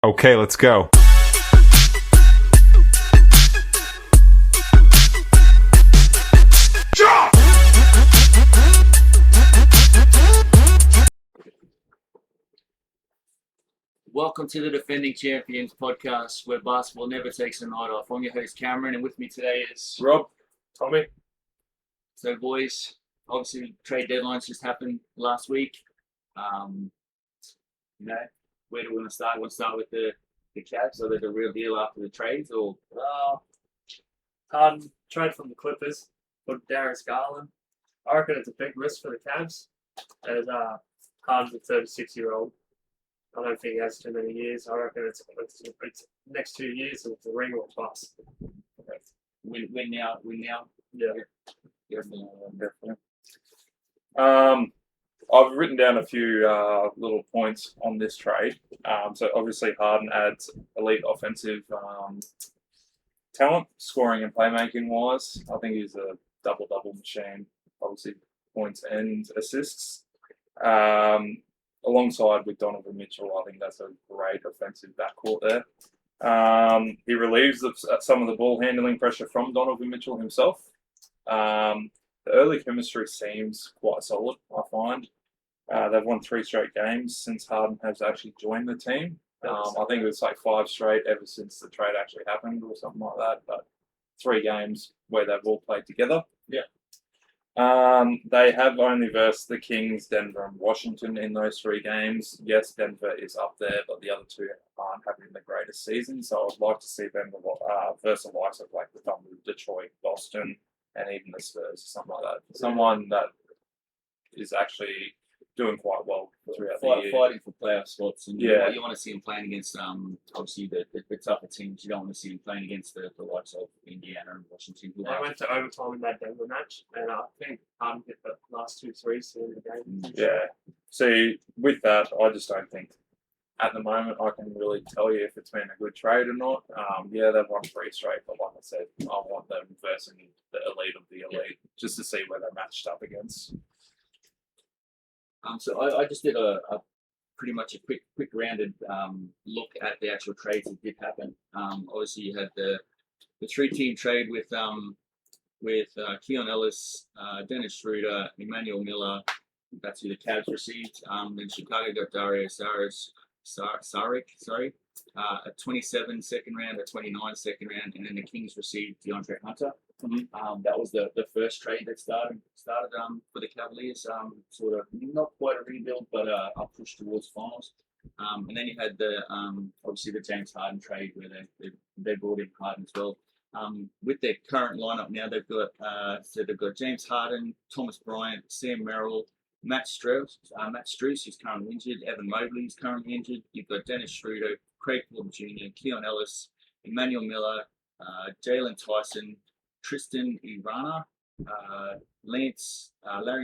Okay, let's go. Welcome to the Defending Champions podcast, where basketball never takes a night off. I'm your host Cameron, and with me today is Rob, Tommy. So, boys, obviously trade deadlines just happened last week. Where do we want to start? We want to start with the Cavs. So they're the real deal after the trades, or Harden trade from the Clippers for Darius Garland. I reckon it's a big risk for the Cavs. As Harden's a 36-year-old. I don't think he has too many years. I reckon it's next 2 years it's a ring or bust. win now. Yeah. Definitely. I've written down a few little points on this trade. So obviously Harden adds elite offensive talent, scoring and playmaking wise. I think he's a double machine. Obviously points and assists. Alongside with Donovan Mitchell, I think that's a great offensive backcourt there. He relieves some of the ball handling pressure from Donovan Mitchell himself. The early chemistry seems quite solid, I find. They've won 3 straight games since Harden has actually joined the team. I think it was like 5 straight ever since the trade actually happened or something like that. But 3 games where they've all played together. Yeah. They have only versed the Kings, Denver, and Washington in those 3 games. Yes, Denver is up there, but the other 2 aren't having the greatest season. So I'd like to see them verse the likes of like the Thunder, Detroit, Boston, and even the Spurs, something like that. Someone that is actually doing quite well throughout the year. Fighting for playoff spots, and Yeah. you want to see him playing against obviously the tougher teams. You don't want to see him playing against the likes of Indiana and Washington. They went to overtime in that Denver match, and I think Harden hit the last 2 threes in the game. Yeah. See, with that, I just don't think at the moment I can really tell you if it's been a good trade or not. Yeah, they've won 3 straight, but like I said, I want them versus the elite of the elite just to see where they're matched up against. So I just did a pretty much a quick rounded look at the actual trades that did happen. Obviously you had the 3-team trade with Keon Ellis, Dennis Schroeder, Emmanuel Miller. That's who the Cavs received. Then Chicago got Dario Saric, a 27 second round, a 29 second round, and then the Kings received DeAndre Hunter. Mm-hmm. That was the first trade that started for the Cavaliers. Sort of not quite a rebuild, but a push towards finals. And then you had the obviously the James Harden trade where they brought in Harden as well. With their current lineup now, they've got James Harden, Thomas Bryant, Sam Merrill, Matt Strus, who's currently injured, Evan Mobley, who's currently injured. You've got Dennis Schroeder, Craig Porter Jr., Keon Ellis, Emmanuel Miller, Jalen Tyson, Tristan Irana, Larry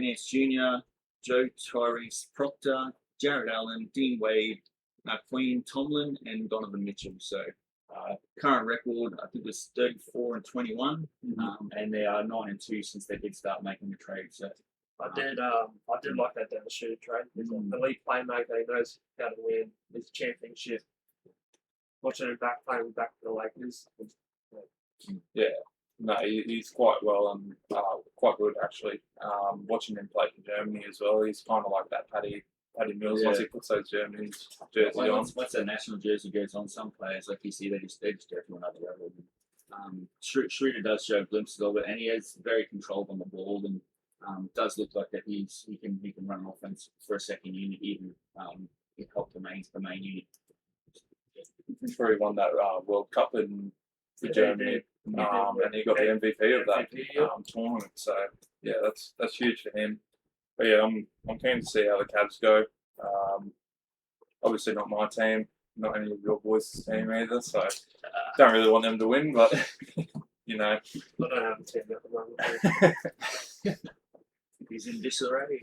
Nance Jr., Joe Tyrese Proctor, Jared Allen, Dean Wade, Queen Tomlin, and Donovan Mitchell. So current record, I think it was 34-21, and they are 9-2 since they did start making the trade. So I did like that Denver Shooter trade. He's an elite playmaker. He knows how to win. He's a championship. Watching him playing back for the Lakers. Yeah. No, he's quite well and quite good actually. Watching him play for Germany as well, he's kind of like that Paddy Mills once he puts those Germany jerseys on. Once that national jersey goes on, some players like you see they just go to another level. Schroeder does show glimpses of it, and he is very controlled on the ball, and does look like that he can run offense for a second unit, even it helped the main unit. I'm sure he won that World Cup for Germany. And he got the MVP of that tournament. So yeah, that's huge for him. But yeah, I'm keen to see how the Cavs go. Obviously not my team, not any of your boys' team either. So don't really want them to win, but you know. I don't have a team at the moment. He's in disarray.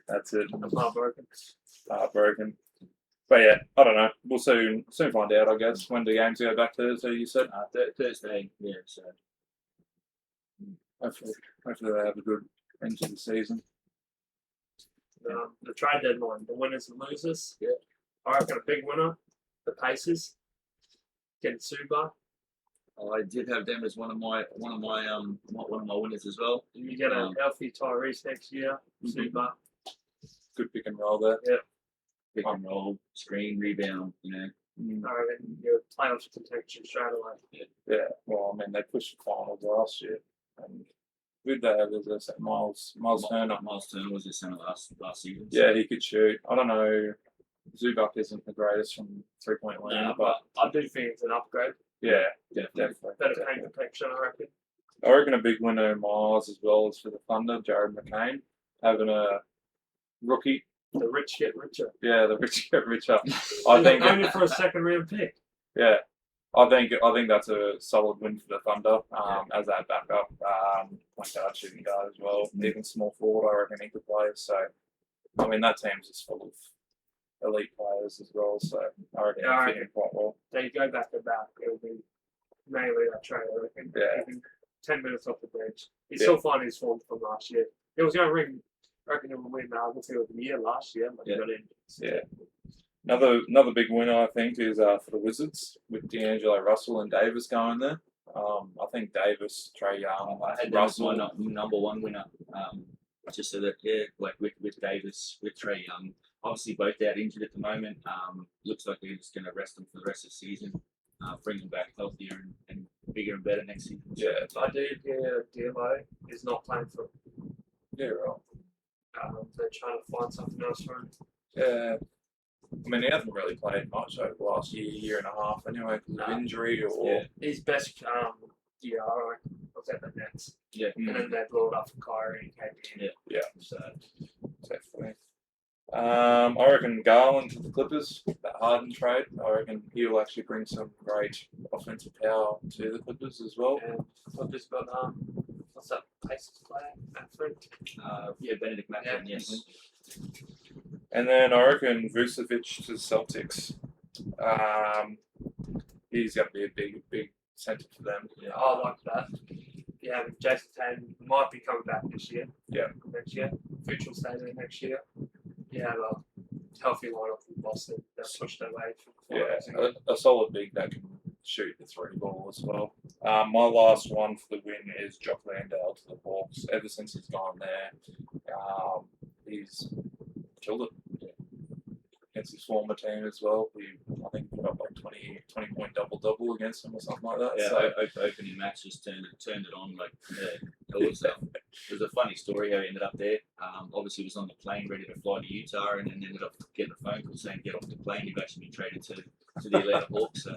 That's it. I'm heartbroken. But yeah, I don't know. We'll soon find out, I guess. When the games go back Thursday, you said? Thursday, yeah. So hopefully they have a good end to the season. The trade deadline, the winners and losers. Yeah. I reckon a big winner, the Pacers, getting Suba. I did have them as one of my winners as well. You get a healthy Tyrese next year, Suba. Good pick and roll there. Pick and roll, screen, rebound. You know. I reckon your playoffs contention straight away. Yeah. Well, I mean, they pushed the finals last year, and with that, there's a Miles Turner. Miles Turner was the center last season. Yeah, he could shoot. I don't know. Zubac isn't the greatest from 3-point land, Yeah, but but I do think it's an upgrade. yeah, definitely. Better definitely. paint protection, I reckon. I reckon a big winner in Miles as well is for the Thunder, Jared McCain, having a rookie. The rich get richer. Yeah, the rich get richer. I think. Only for a second round pick. Yeah, I think that's a solid win for the Thunder as that backup. Point guard, shooting guard as well. Even small forward, I reckon he could play. So, I mean, that team's just full of elite players as well. So, I reckon Yeah, I they fit in quite well. They go back to back. It'll be mainly that trade, I reckon. Yeah. Even 10 minutes off the bench. He's Yeah. still finding his form from last year. He was going to ring. I reckon he would win Rookie of the Year last year, but he got in. Yeah. Another big winner, I think, is for the Wizards with D'Angelo Russell and Davis going there. I think Davis, Trae Young, I had Russell. my number one winner. Just so that like with Davis, with Trae Young, obviously both out injured at the moment. Looks like they're just going to rest them for the rest of the season. Bring them back healthier and bigger and better next season. Yeah, I do hear D'Lo is not playing for. yeah, right. They're trying to find something else for him. Yeah. I mean, he hasn't really played much over the last year and a half anyway, because of injury or. Yeah. His best year, I reckon, was at the Nets. Yeah. And then they blew it up for Kyrie and came in. Yeah. So, Definitely. I reckon Garland to the Clippers, that Harden trade. I reckon he'll actually bring some great offensive power to the Clippers as well. and Clippers got what's that Pacers player? Manfred? Benedict Mathurin, yes. And then I reckon Vucevic to the Celtics. He's going to be a big centre for them. Yeah, I like that. Yeah, Jason Tatum might be coming back this year. Yeah. Next year. Future will stay there next year. Yeah, well, healthy lineup from Boston. They've pushed their way through the finals. A solid big that can shoot the three ball as well. My last one for the win is Jock Landale to the Hawks. Ever since he's gone there, he's killed it. Against his former team as well. I think put up like 20 point double against them or something like that. Yeah, So, opening match just turned it on. Like it was a funny story how he ended up there. Obviously, he was on the plane ready to fly to Utah, and then ended up getting a phone call saying get off the plane. You've actually been traded to the Atlanta Hawks. So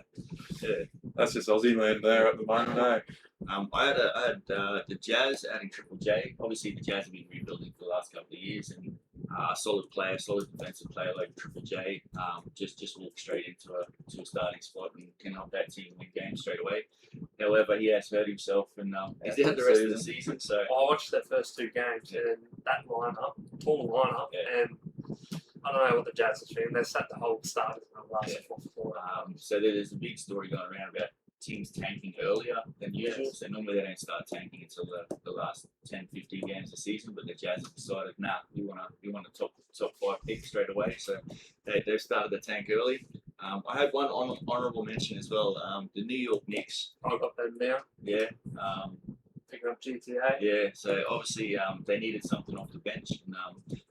yeah, that's just Aussie land there at the moment, eh? I had the Jazz adding Triple J. Obviously, the Jazz have been rebuilding for the last couple of years, and solid defensive player like Triple J. Just walked straight into a starting spot and can help that team win games straight away. However, he has hurt himself and he's out the rest of the season. So I watched their first two games and that tall lineup, and I don't know what the Jazz are doing. They sat the whole starters in the last fourth quarter. So there's a big story going around about teams tanking earlier than usual. So normally they don't start tanking until the last 10, 15 games of the season. But the Jazz have decided, we want a top 5 pick straight away. So they've started the tank early. I had one honourable mention as well. The New York Knicks. I got them down. Yeah. Picking up GTA. Yeah. So obviously they needed something off the bench, and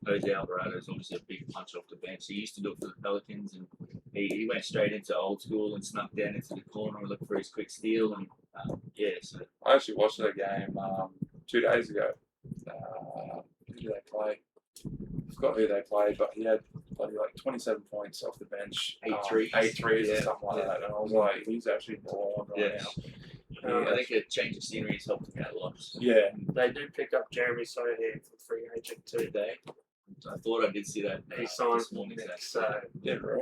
Jose Alvarado is obviously a big punch off the bench. He used to do it for the Pelicans, and he went straight into old school and snuck down into the corner and looked for his quick steal. And so I actually watched that game 2 days ago. Who did they play? I forgot who they played, but he had like 27 points off the bench. 8 threes. 8 threes or something like that. And I was like, he's actually balling right now. I think a change of scenery has helped him out a lot. Yeah. They do pick up Jeremy Sohan for free agent too. Today, I thought I did see that. He signed this morning. so Yeah, right.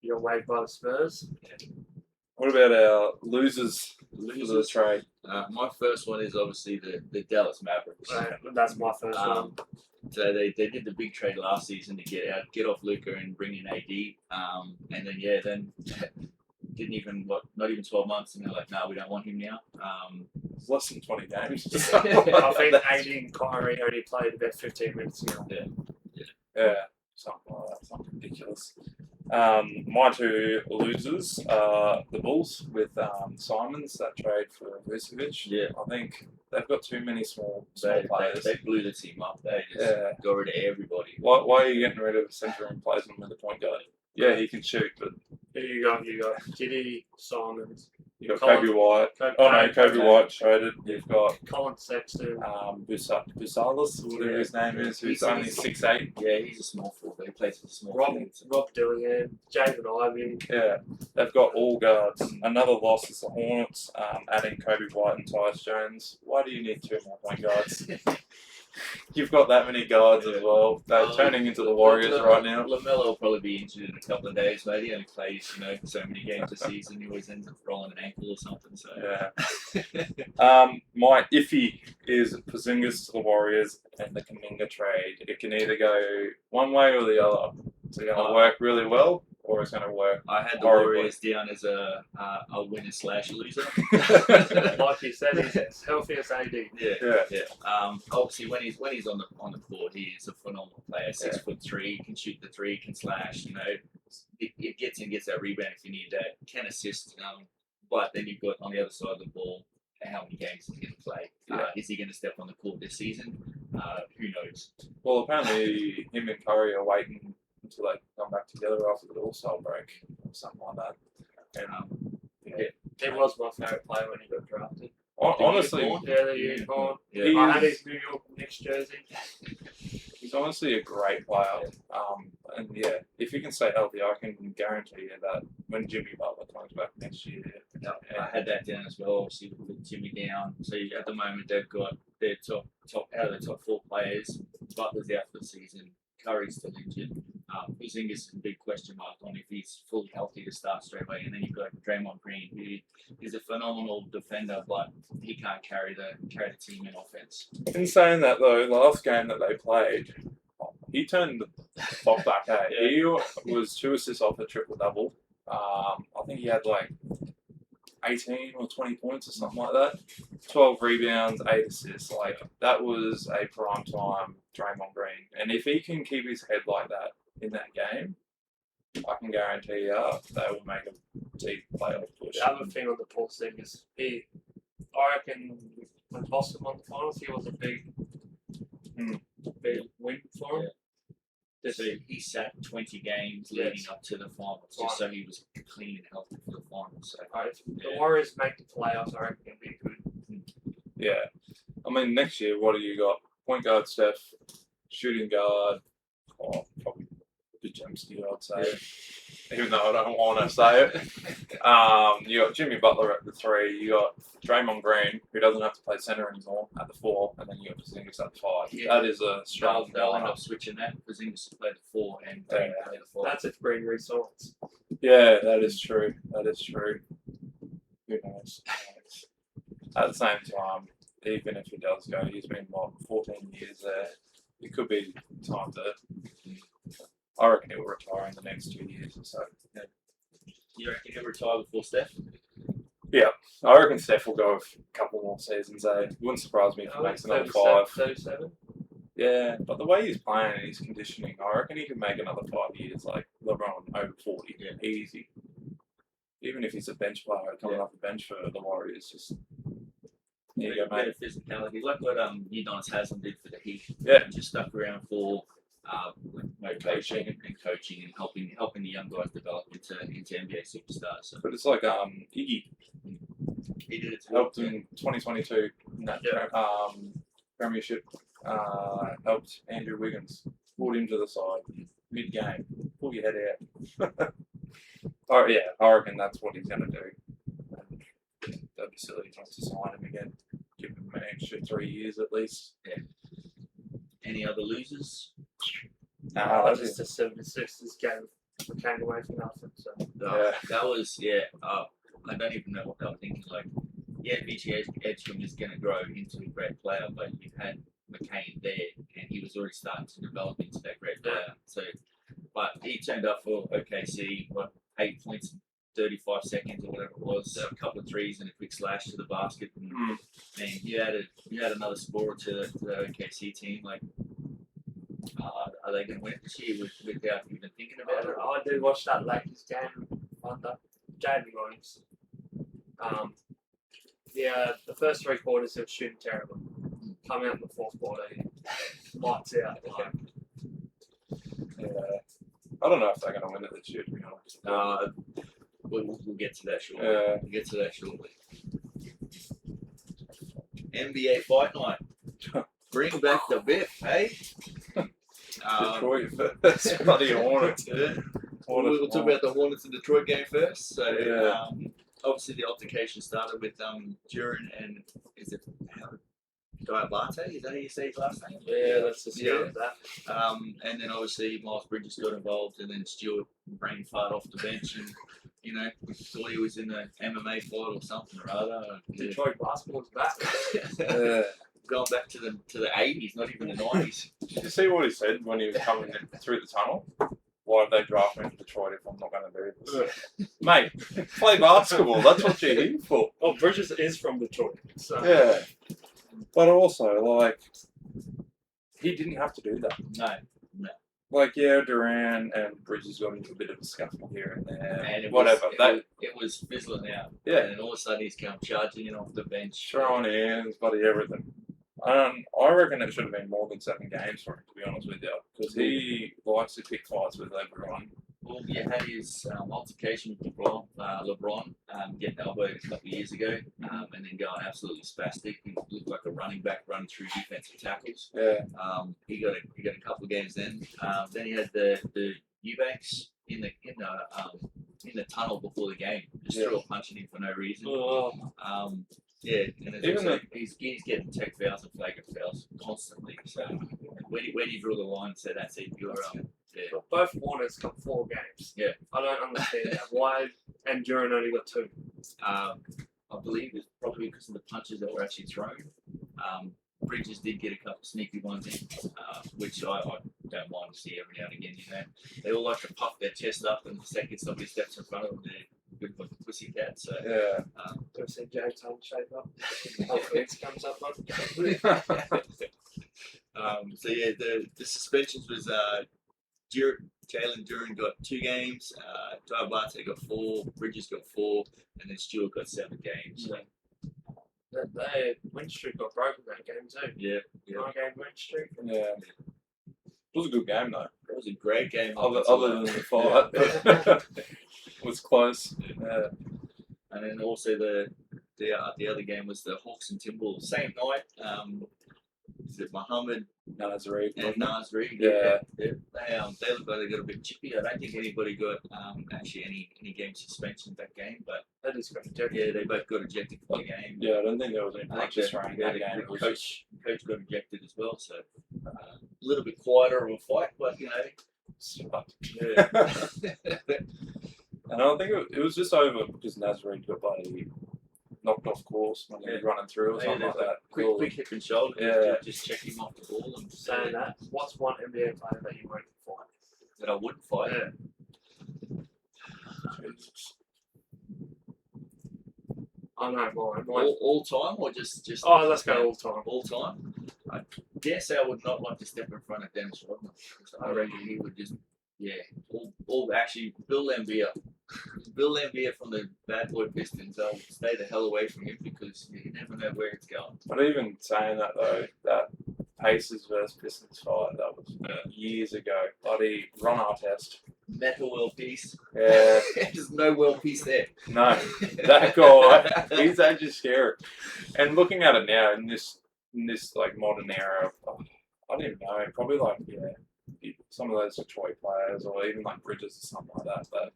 you're waived by the Spurs. What about our losers for the trade? My first one is obviously the Dallas Mavericks. That's my first one. So they did the big trade last season to get off Luka and bring in AD. And then didn't even not even 12 months, and they're like, no, we don't want him now. It's less than 20 games. I think AD and Kyrie only played about 15 minutes ago. Yeah, something like that, something ridiculous. My two losers are the Bulls with Simons, that trade for Vucevic. Yeah. I think they've got too many small They players. blew the team up. They just got rid of everybody. Why are you getting rid of a centre and plays him with a point guard? Yeah, he can shoot, but Who you got? You got Giddy, Simons, you got Colin- Kobe White. Kobe, Oh no, Kobe Kobe. White traded. You've got Colin Sexton. Busalis, whatever his name is, who's only 6'8". Yeah, he's a small forward. He plays for the small Rob forwards. Dillingham, Jaden Ivey. Yeah, they've got all guards. Another loss is the Hornets, adding Kobe White and Tyus Jones. Why do you need two more point guards? You've got that many guards as well. They're turning into the Warriors right now. LaMelo will probably be injured in a couple of days, maybe. He only plays, so many games a season. He always ends up rolling an ankle or something. So Yeah. My iffy is Porzingis to the Warriors and the Kuminga trade. It can either go one way or the other. It's going to work really well, or it's going to work. I had the horribly. Warriors down as a winner/loser. Like you said, he's as healthy as AD. Yeah. Obviously, when he's on the court, he is a phenomenal player. 6'3", can shoot the three, can slash. It gets that rebound if you need that. Can assist. But then you've got on the other side of the ball, how many games is he going to play? Is he going to step on the court this season? Who knows? Well, apparently him and Curry are waiting until they come back together after the All-Star break or something like that. And He was my favourite player when he got drafted. honestly, The unicorn. Yeah. I had his New York Knicks jersey. he's honestly a great player. And yeah, if he can stay healthy, I can guarantee you that when Jimmy Butler comes back next year, I had that down as well. Obviously, with Jimmy down. So at the moment, they've got their top out of the top four players. Butler's out for the season. Curry's still injured. Porzingis is a big question mark on if he's fully healthy to start straight away. And then you've got Draymond Green, who is a phenomenal defender, but he can't carry the team in offense. In saying that though, the last game that they played, he turned the clock back. He was 2 assists off a triple double. I think he had like 18 or 20 points or something like that. 12 rebounds, 8 assists. Like that was a prime time Draymond Green. And if he can keep his head like that in that game, I can guarantee you they will make a deep playoff push. The other thing on the Porzingis, I reckon when Boston won the finals, he was a big win for him. So he sat 20 games leading up to the finals, just so he was clean and healthy for the finals. So If the Warriors make the playoffs, I reckon it'll be good. Yeah. I mean, next year, what do you got? Point guard Steph, shooting guard, probably Pajemski, I'd say. Even though I don't want to say it. You got Jimmy Butler at the 3. You got Draymond Green, who doesn't have to play center anymore, at the 4, and then you got Porzingis at the 5. Yeah. That is a strong they'll end lineup. up switching that because Ingles play the 4 and Green play the 5. That's if Green resigns. Yeah, that is true. That is true. Who knows? At the same time, even if he does go, he's been 14 years there. It could be time to. I reckon he'll retire in the next 2 years or so. Yeah. You reckon he'll retire before Steph? I reckon Steph will go a couple more seasons. Wouldn't surprise me if he makes another 5. 37. Yeah, but the way he's playing and his conditioning, I reckon he can make another 5 years. Like LeBron over 40, easy. Even if he's a bench player coming off the bench for the Warriors, just there you go, mate. Physicality, like what Udonis Haslam did for the Heat. Yeah. Just stuck around for coaching and helping the young guys develop into NBA superstars. So. But it's like Iggy He did it too. helped in 2022 in that premiership. Helped Andrew Wiggins, pulled him to the side mid game, pull your head out. I reckon that's what he's going to do. And that'd be silly not to sign him again. Give him an extra 3 years at least. Yeah. Any other losers? That's Just the 76ers came away from nothing. So That was I don't even know what they were thinking. Like, VG Edgecombe is going to grow into a great player, but you've had McCain there, and he was already starting to develop into that great player. So, but he turned up for OKC, 8 points, 35 seconds or whatever it was, a couple of threes and a quick slash to the basket, and you added another scorer to the OKC team. Like, Are they going to win it this year without even thinking about it? I did watch that Lakers game under Jaden Williams. The first 3 quarters they were shooting terrible. Come out in the 4th quarter, lights out. Like, Yeah. I don't know if they're going to win it this year, to be honest. We'll get to that shortly. Yeah. We'll get to that shortly. NBA Fight Night. Bring back the bit, hey? Detroit first. Bloody Hornets. Yeah. We'll talk about the Hornets and Detroit game first. So, Yeah. obviously, the altercation started with Duran and is it Diabate? Is that how you say his last name? yeah, that's the Yeah. of that. And then obviously Miles Bridges got involved, and then Stewart brain fart off the bench, and thought he was in an MMA fight or something or other. Detroit basketball's back. Yeah. Going back to the 80s, not even the 90s. Did you see what he said when he was coming through the tunnel? Why did they draft me to Detroit if I'm not going to do this? Mate, play basketball. That's what you're here for. Well, Bridges is from Detroit. So. Yeah. But also, like, he didn't have to do that. No. Like, yeah, Duran and Bridges got into a bit of a scuffle here and there. And it whatever. it was fizzling out. Yeah. And then all of a sudden he's come charging in off the bench. Throwing hands, bloody everything. I reckon it should have been more than 7 games for him, to be honest with you, because he likes to pick fights with everyone. Well, you had his altercation with LeBron getting elbowed a couple of years ago, and then going absolutely spastic. He looked like a running back running through defensive tackles. Yeah. He got a couple of games then. Then he had the Eubanks in the tunnel before the game, just threw a punch at him for no reason. Yeah, and it's Even also, he's getting tech fouls and flagrant fouls constantly. So when he drew the line and said, "That's it, you're yeah." Both Warners got 4 games. Yeah. I don't understand that. Why and Duran only got 2? I believe it's probably because of the punches that were actually thrown. Bridges did get a couple of sneaky ones in, which I don't mind to see every now and again. They all like to puff their chest up, and the second somebody steps in front of them, they're good for pussycat. So Yeah. Do I see James Hunt shape up? It comes up like So yeah, the suspensions was Jalen Duran got 2 games, Diabate got 4, Bridges got 4, and then Stewart got 7 games. So, their win streak got broken that game too. yeah. 9-game win streak. Yeah. It was a good game, though. It was a great game. Other than the fight. It was close. Yeah. And then also the other game was the Hawks and Timberwolves. Same night. Is it Muhammad Nazarene. and Nasri? Yeah. They look like they got a bit chippy. I don't think anybody got actually any game suspension that game, but They just got ejected. yeah, they both got ejected from the game. Yeah, I don't think there was any I think punches thrown in that game. the It was coach got ejected as well, so a little bit quieter of a fight, but yeah. And I think it was just over because Nazarene got bloody knocked off course when he was running through or something like that. Quick hip and shoulder. Yeah. Just check him off the ball and Saying that, what's one NBA player that you won't fight? that I wouldn't fight. Yeah. I know mine. All time or just Oh, let's go all time. all time. I dare say I would not like to step in front of Dennis Rodman. I reckon he would just all actually Bill Laimbeer. Bill Laimbeer from the Bad Boy Pistons. I'll stay the hell away from him because you never know where it's going. But even saying that though, that Pacers versus Pistons fight, that was years ago. Bloody Ron Artest. Metal world peace. Yeah. There's no world peace there. No, that guy, he's actually scary. And looking at it now in this like modern era, I don't even know, probably like some of those Detroit players or even like Bridges or something like that that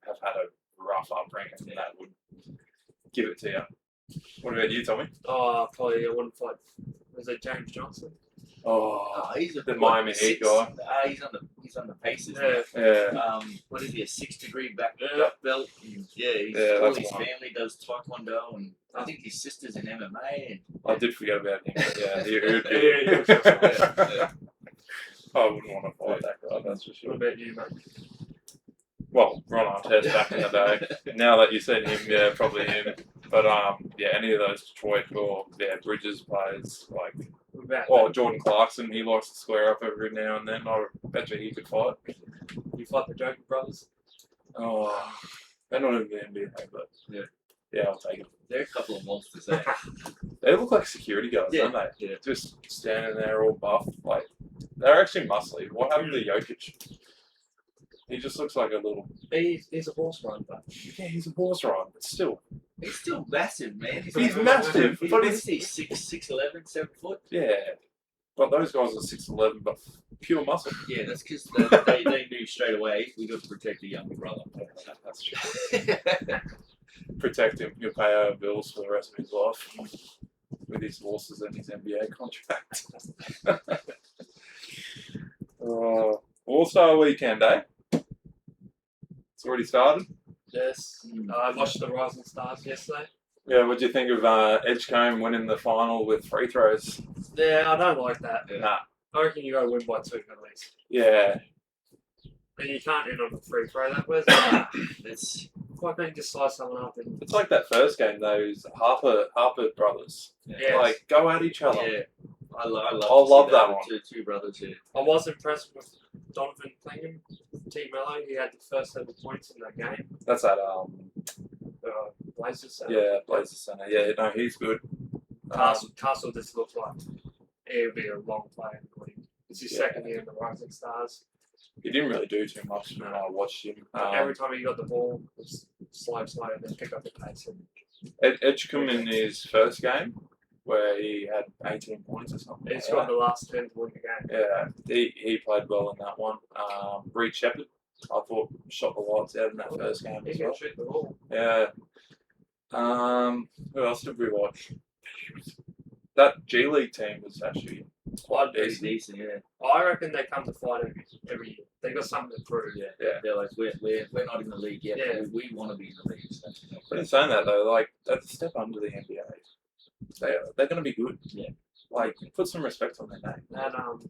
have had a rough upbringing and that would give it to you. What about you, Tommy? Oh, probably I wouldn't fight. Was it James Johnson? Oh, He's the Miami Heat guy. He's on the Pacers. Yeah. Yeah. What is he? A 6-degree black Yeah. belt. Yeah, All that's his one. family does taekwondo, and I think his sister's in MMA. And I did forget about him. Yeah, he would Yeah, be. yeah. I wouldn't want to fight that guy, that's for What sure. about you, mate? Well, Ron Artest back in the day. Now that you said him, yeah, probably him. But yeah, any of those Detroit or Bridges players, like About Well, Jordan Clarkson, he likes to square up every now and then. I bet you he could fight. you fight the Joker brothers. Oh, they're not in the NBA, but yeah, I'll take it. They're a couple of monsters, eh? They look like security guards, Yeah, don't they? yeah. Just standing there all buff. Like, they're actually muscly. What happened to Jokic? He just looks like a little. He's a horse rider, but Yeah, he's a horse rider, but still. He's still massive, man. He's massive, He's, but what he's. is he? 6'11", 7 foot? Yeah. But those guys are 6'11", but pure muscle. Yeah, that's because they knew straight away we got to protect the younger brother. That's true. Protect him. He'll pay our bills for the rest of his life with his horses and his NBA contract. All-Star Weekend, eh? It's already started. yes, I watched the Rising Stars yesterday. Yeah, what do you think of Edgecombe winning the final with free throws? Yeah, I don't like that. Nah. I reckon you got to win by 2 at least. Yeah. And you can't end on a free throw that way. It's Why can't you just slice someone up? And It's like that first game, those Harper brothers. Yes. Like, go at each other. yeah. I love I to love see that with one. Two brothers here. I was impressed with Donovan Clingan, Team Mello. He had the first 7 points in that game. That's that, Blazers. yeah, Blazers Center. Yeah, no, he's good. Castle just looks like he would be a long player in the league. It's his second year in the Rising Stars. He didn't really do too much when I watched him. Every time he got the ball, it was slow, and then pick up the pace. Edgecombe in his first game, where he had 18 points or something. He's like got the last 10 to win the game. Yeah, he played well in that one. Reed Shepherd, I thought, shot the lights out in that first game He as can well. shoot the ball. Yeah. Who else did we watch? That G League team was actually quite Pretty decent. decent, yeah. I reckon they come to fight every year. They got something to prove. Yeah. Yeah. They're like, we're not in the league yet. Yeah. But we want to be in the league. So. But in saying that though, like that's a step under the NBA. They're going to be good. Yeah. Like put some respect on their name. And I don't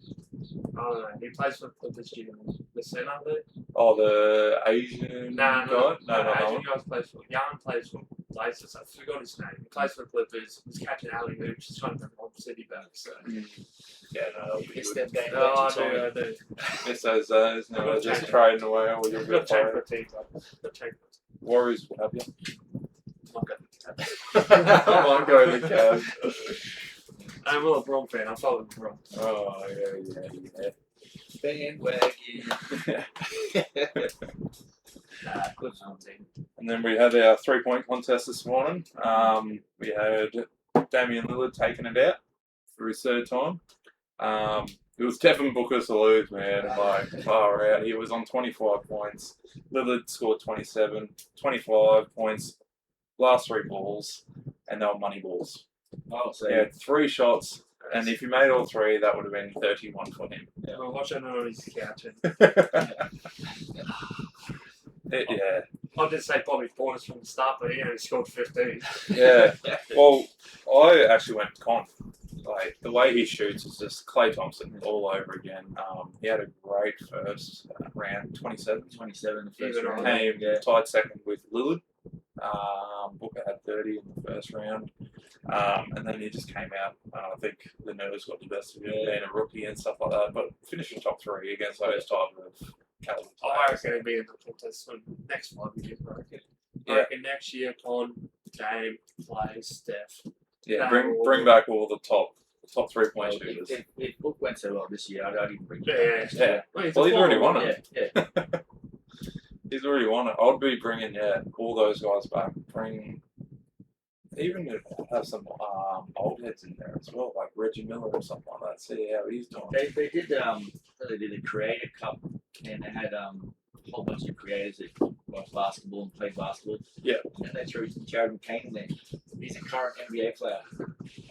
know. He plays for Clippers Gym, the center there. Oh, the Asian guy? No. No. Asian guy plays for Yarn plays for Blazers. I forgot his name. He plays for Clippers. He's catching alley hoops. He's trying to bring Mob City back. So. Yeah, no, that'll be It's good. them game. Oh, Sorry. I do. It's those days. I've No, got just change. trading away all your I've good got to change players. for teams. I've got to change for Warriors will have you. I won't go in the cab. I'm a LeBron fan. I'm following LeBron. Oh, yeah. Bandwagon. Clips on team. And then we had our 3-point contest this morning. We had Damian Lillard taking it out for his third time. It was Devin Booker to lose, man. Like, far out. He was on 25 points. Lillard scored 27, 25 points, last 3 balls, and they were money balls. Oh, so He had 3 shots, and if he made all 3, that would have been 31 for him. I'm watching it on his couch. Yeah. I did say Bobby Portis from the start, but he only scored 15. Yeah. Well, I actually went con. Like the way he shoots is just Klay Thompson all over again. He had a great first round, 27. 27 the first Even round. Came Yeah. tied second with Lillard. Booker had 30 in the first round, and then he just came out. I think the nerves got the best of him, being a rookie and stuff like that. But finishing top 3 against those type of caliber I players. reckon he'll be in the contest for the next 5 years. I reckon. Yeah. I reckon next year, Con, Dame, Clay, Steph. Yeah, bring back all the top 3-point Well, shooters. if Book went so well this year, I'd even bring it Yeah. back. Yeah. Well, Well, he's already won it. Yeah. He's already won it. I'd be bringing all those guys back. Bring even have some old heads in there as well, like Reggie Miller or something like that. See how he's doing. They did a creator cup, and they had a whole bunch of creators that watch basketball and play basketball. Yeah. And they threw Jared McCain in there. He's a current NBA player.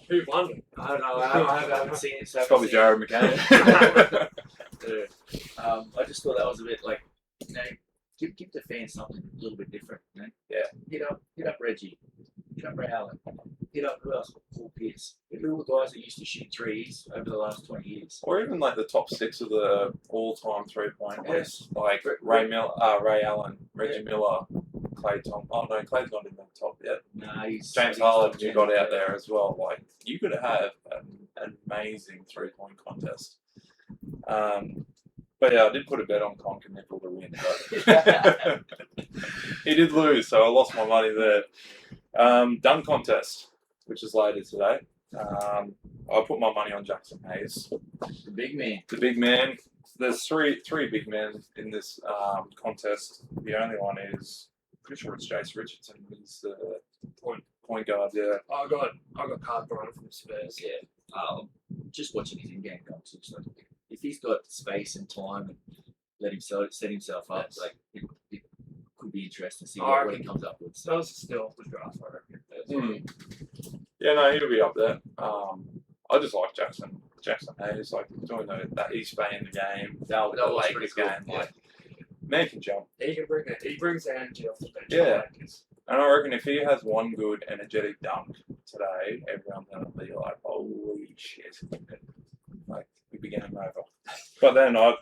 Who won it? I don't know. I haven't seen it. So It's probably Jared McCain. I just thought that was a bit like, give the fans something a little bit different. Yeah. Hit up Reggie. Hit up Ray Allen. Hit up who else? Paul Pierce. Hit all the guys that used to shoot threes over the last 20 years. Or even like the top 6 of the all-time 3-point Yeah. list, like Ray Allen, Reggie Miller, Klay Thompson. Oh no, Klay's not in the top yet. Nah, he's James he's Harden, top you 10, got out yeah. there as well. Like you could have an amazing 3-point contest. But yeah, I did put a bet on Conk and Nickel to win, but he did lose, so I lost my money there. Dunk contest, which is later today. I put my money on Jackson Hayes, The big man. the big man. There's three big men in this contest. The only one is, pretty sure it's Jace Richardson. He's the point guard. Yeah. I got card Brian from Spurs. Yeah. Just watching his in-game dunks. So if he's got space and time and let himself set himself up, Yes. like it could be interesting to see I what he comes up with. That was still the draft, I reckon. Yeah, no, he'll be up there. I just like Jackson Hayes, like doing that East Bay in the game, That the was Lakers pretty cool. game. Like, man can jump. He brings the energy off the bench. Yeah. Like it's- And I reckon if he has one good energetic dunk today, everyone's gonna be like, "Holy shit!" Like we be game over. But then I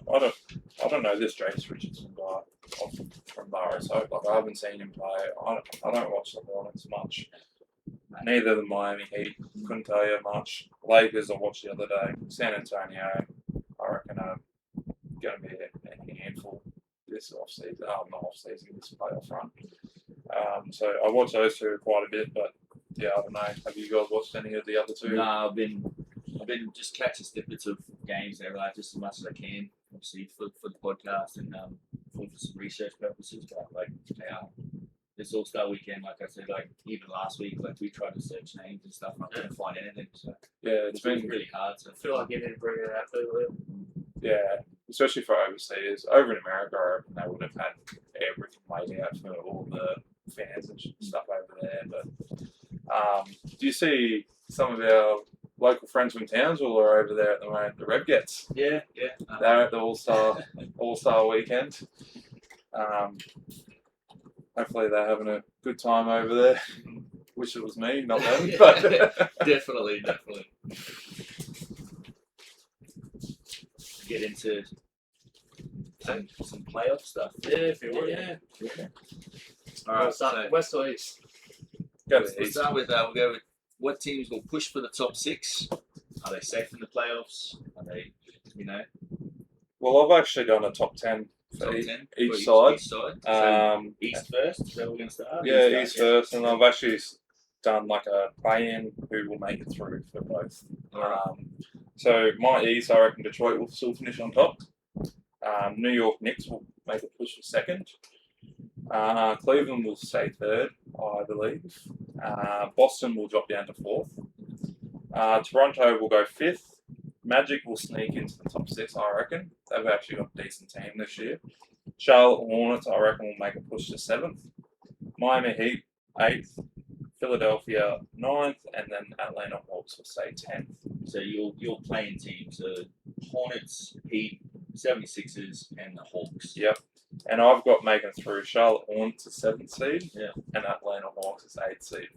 don't know this Jace Richardson guy from Barrows. So like I haven't seen him play. I don't watch the Hornets much. Neither the Miami Heat. Couldn't tell you much. Lakers I watched the other day. San Antonio. I reckon are gonna be a handful this off season. Not off season. This playoff run. So I watched those two quite a bit, but yeah, I don't know. Have you guys watched any of the other two? No, I've been just catching snippets of games there, like just as much as I can, obviously for the podcast and for some research purposes. But like, this All-Star weekend, like I said, like even last week, like we tried to search names and stuff, and I couldn't find anything. So Yeah, it's been really hard. So I feel like you need to bring it out for yeah, especially for overseas. Over in America, I reckon they would have had everything laid out for all the fans and stuff over there. But do you see some of our local friends from Townsville are over there at the moment? The Rebgets. yeah. They're at the All-Star weekend. Hopefully they're having a good time over there. Wish it was me, not them. Yeah, But definitely. Get into some playoff stuff. Yeah, if you want. Yeah. All All right, so West or East? go to the we'll East. start with we'll go with what teams will push for the top 6. Are they safe in the playoffs? Are they, Well, I've actually done a top 10 for top each 10 each for side. Each side. So Um, East first. Is that what we're going to start? yeah, East first, and I've actually done like a play-in who will make it through for both. Alright. So my East, I reckon Detroit will still finish on top. New York Knicks will make a push for second. Cleveland will stay third, I believe. Boston will drop down to fourth. Toronto will go fifth. Magic will sneak into the top 6, I reckon. They've actually got a decent team this year. Charlotte Hornets, I reckon, will make a push to 7th. Miami Heat, 8th. Philadelphia, 9th. And then Atlanta Hawks will stay 10th. So you're playing teams: Hornets, Heat, 76ers, and the Hawks. Yep. And I've got making through Charlotte Hornets as 7th seed. Yeah. And Atlanta Hawks as 8th seed.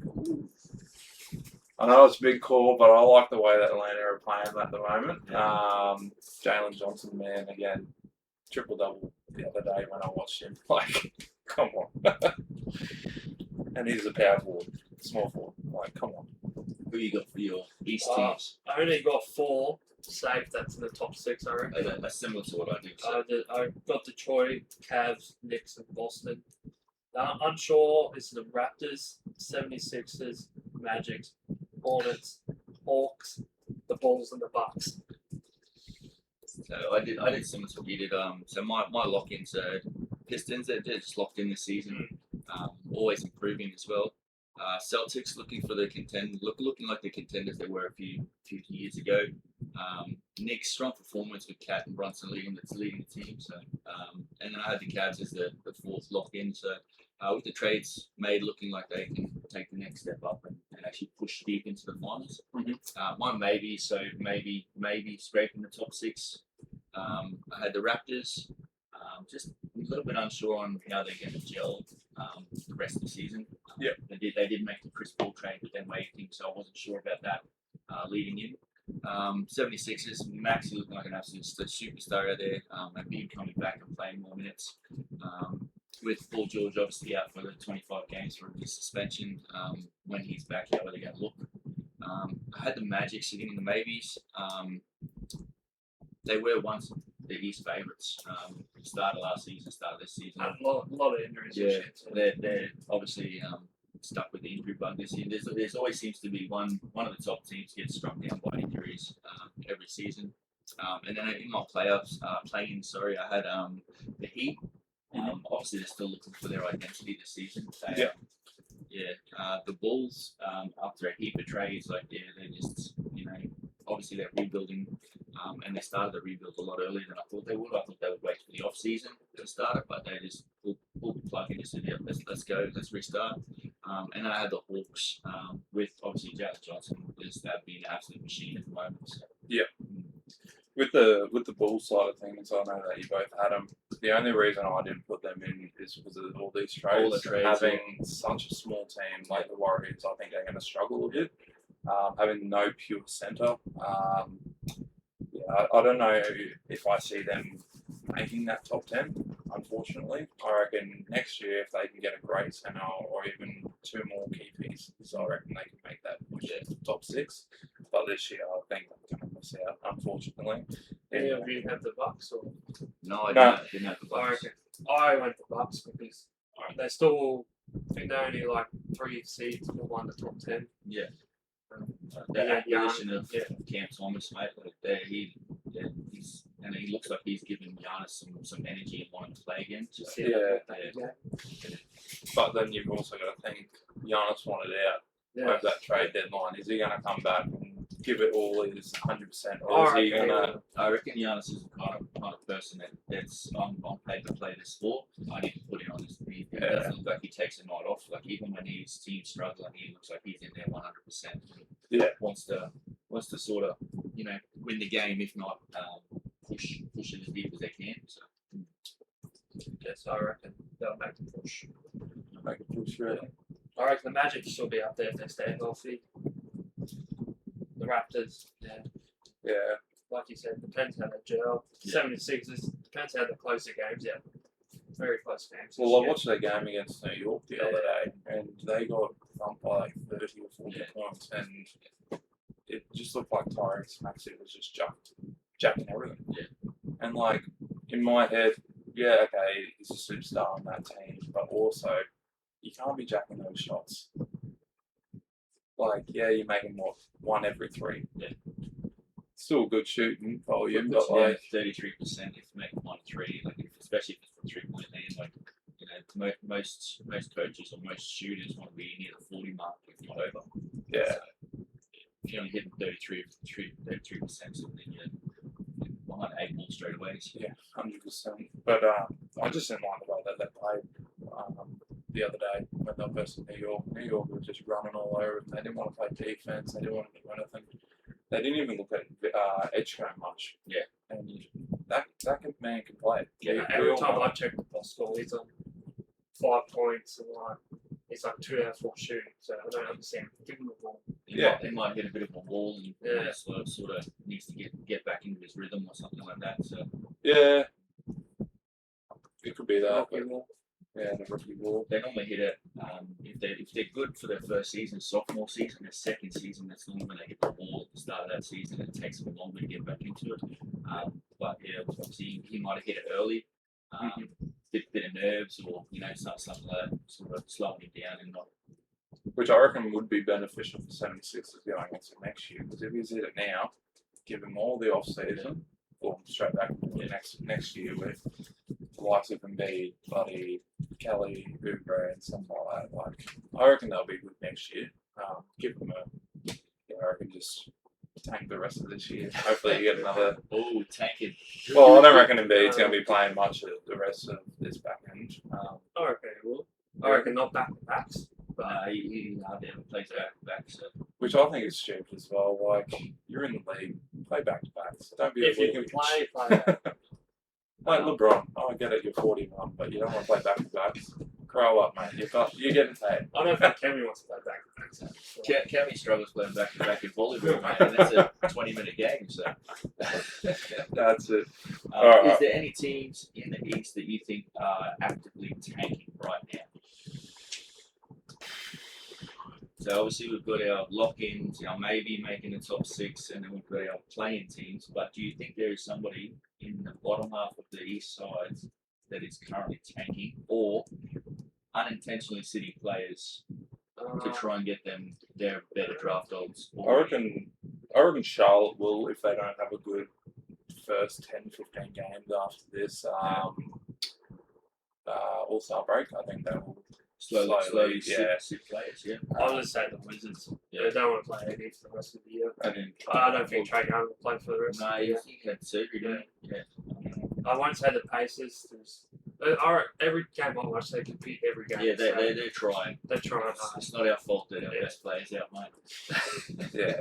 I know it's a big call, but I like the way that Atlanta are playing at the moment. Yeah. Jalen Johnson, man, again, triple-double the other day when I watched him. Like, come on. And he's a power forward, small forward. Like, come on. Who you got for your East Uh, teams? I only got 4 safe. That's in the top 6, I reckon. That's similar to what I do. So. I got Detroit, Cavs, Knicks, and Boston. Unsure is the Raptors, 76ers, Magic, Hornets, Hawks, the Bulls, and the Bucks. So I did similar to what you did. So my lock-ins are Pistons. They're just locked in this season. Always improving as well. Celtics looking for the looking like the contenders they were a few years ago. Knicks strong performance with Cat and Brunson leading the team. So and then I had the Cavs as the 4th lock-in. So with the trades made, looking like they can take the next step up and actually push deep into the finals. One maybe, so maybe scraping the top 6. I had the Raptors. Just a little bit unsure on how they're going to gel the rest of the season. Yep. They did make the Chris Paul trade, but then waived him, so I wasn't sure about that leading in. 76ers, Maxey looking like an absolute superstar out there, and being coming back and playing more minutes. With Paul George obviously out for the 25 games for his suspension. When he's back, how are they going to look? I had the Magic sitting in the maybes. They were once the East favourites. Start of last season, start of this season. A lot of injuries. Yeah, and shit, so. they're obviously stuck with the injury bug this year. There's always seems to be one of the top teams gets struck down by injuries every season. And then in my playoffs, sorry, I had the Heat. Obviously, they're still looking for their identity this season. They, the Bulls, after a heap of trades, they're just, obviously they're rebuilding, and they started the rebuild a lot earlier than I thought they would. I thought they would wait for the off season to start it, but they just pulled the plug and just said, "Yeah, let's go, let's restart." And I had the Hawks with obviously Jalen Johnson just being an absolute machine at the moment. So. With the Bulls side of things, I know that you both had them. The only reason I didn't put them in is because of all these trades. All the trades, having such a small team like the Warriors, I think they're going to struggle a bit. Having no pure centre. I don't know if I see them making that top 10, unfortunately. I reckon next year, if they can get a great centre or even two more key pieces, I reckon they can make that push to top 6. But this year, I think they're going to miss out, unfortunately. Any of you have the Bucks or? No, I didn't have the Bucks. I went the Bucks because they still, I think they're only like 3 seeds who won the top 10. Yeah. Yeah, The acquisition of Cam Thomas, mate, he looks like he's giving Giannis some energy and wanting to play again. So, But then you've also got to think Giannis wanted out of that trade deadline. Is he going to come back and give it all his 100%, or is he going to? I reckon Giannis is the kind of person that's on paper play the sport. I need to put him on this. He doesn't look like he takes a night off. Like even when his team's struggling, he looks like he's in there 100%. Yeah, wants to sort of win the game, if not push it as deep as they can. So. Yes, I reckon they'll make the push. Make a push, really. I reckon the Magic will still be up there if they stay healthy. The Raptors, like you said, depends how they gel. 76ers, depends how they close their games out. Very close games. Well, I watched their game against New York the other day, and they got thumped by like 30 or 40 points, and it just looked like Tyrese Maxey was just jacking everything. Yeah. And like in my head, okay, he's a superstar on that team, but also you can't be jacking those shots. Like, you're making one every 3. Yeah. Still good shooting volume, but like 33% if you make 1-3, especially if it's from 3-point land, most coaches or most shooters want to be near the 40 mark, if not over. Yeah. So if you're only hitting 33%, so then you're behind 8 ball straight away. So. Yeah, 100%. But I just didn't like the way that they played the other day when they were versus New York. New York was just running all over them. They didn't want to play defense. They didn't want to do anything. They didn't even look at edge cone much. Yeah. And that man can play. Yeah, every time I check the box score, he's on 5 points and he's like 2 out of 4 shooting. So I don't understand. Give him the ball. He might hit a bit of a wall and sort of needs to get back into his rhythm or something like that. So it could be that. The rookie wall. They normally hit it if they're good for their first season, sophomore season, their second season. That's normally when they hit the wall at the start of that season. It takes them longer to get back into it. But obviously he might have hit it early. Bit of nerves or something like that, sort of slowing him down and not. Which I reckon would be beneficial for 76ers going into next year, because if he's hit it now, give him all the off season, or straight back into next year with the likes of Embiid, Buddy, Kelly, Oubre, and something like that. Like, I reckon they'll be good next year. Give them I reckon just tank the rest of this year. Hopefully you get another. Tank it. Well, I don't reckon Embiid's going to be playing much of the rest of this back end. I reckon he will. I reckon not back to backs. But he hardly ever plays back. So. Which I think is stupid as well. like, you're in the league, play back to backs. Don't be if you can play. Like LeBron, I get it, you're 41, but you don't want to play back to backs. Grow up, mate. You're getting paid. I don't think Kemi wants to play back to backs. Kemi struggles playing back to back in volleyball, mate, and that's a 20-minute game. So that's it. Is there any teams in the East that you think are actively tanking right now? So obviously we've got our lock-ins, our maybe making the top 6, and then we've got our playing teams. But do you think there is somebody in the bottom half of the east side that is currently tanking, or unintentionally sitting players to try and get them their better draft odds? I reckon Charlotte will, if they don't have a good first 10, 15 games after this All-Star break. I think they will slowly yeah. sit players. Yeah. I'll just say the Wizards. They don't want to play any for the rest of the year. I I don't think Trey Young will play for the rest No, of the year. he had surgery, didn't he? Yeah. I won't say the Pacers. Every game I watch, they compete every game. Yeah, so they're trying. they're trying It's, hard. it's not our fault that our best players out, mate. Yeah.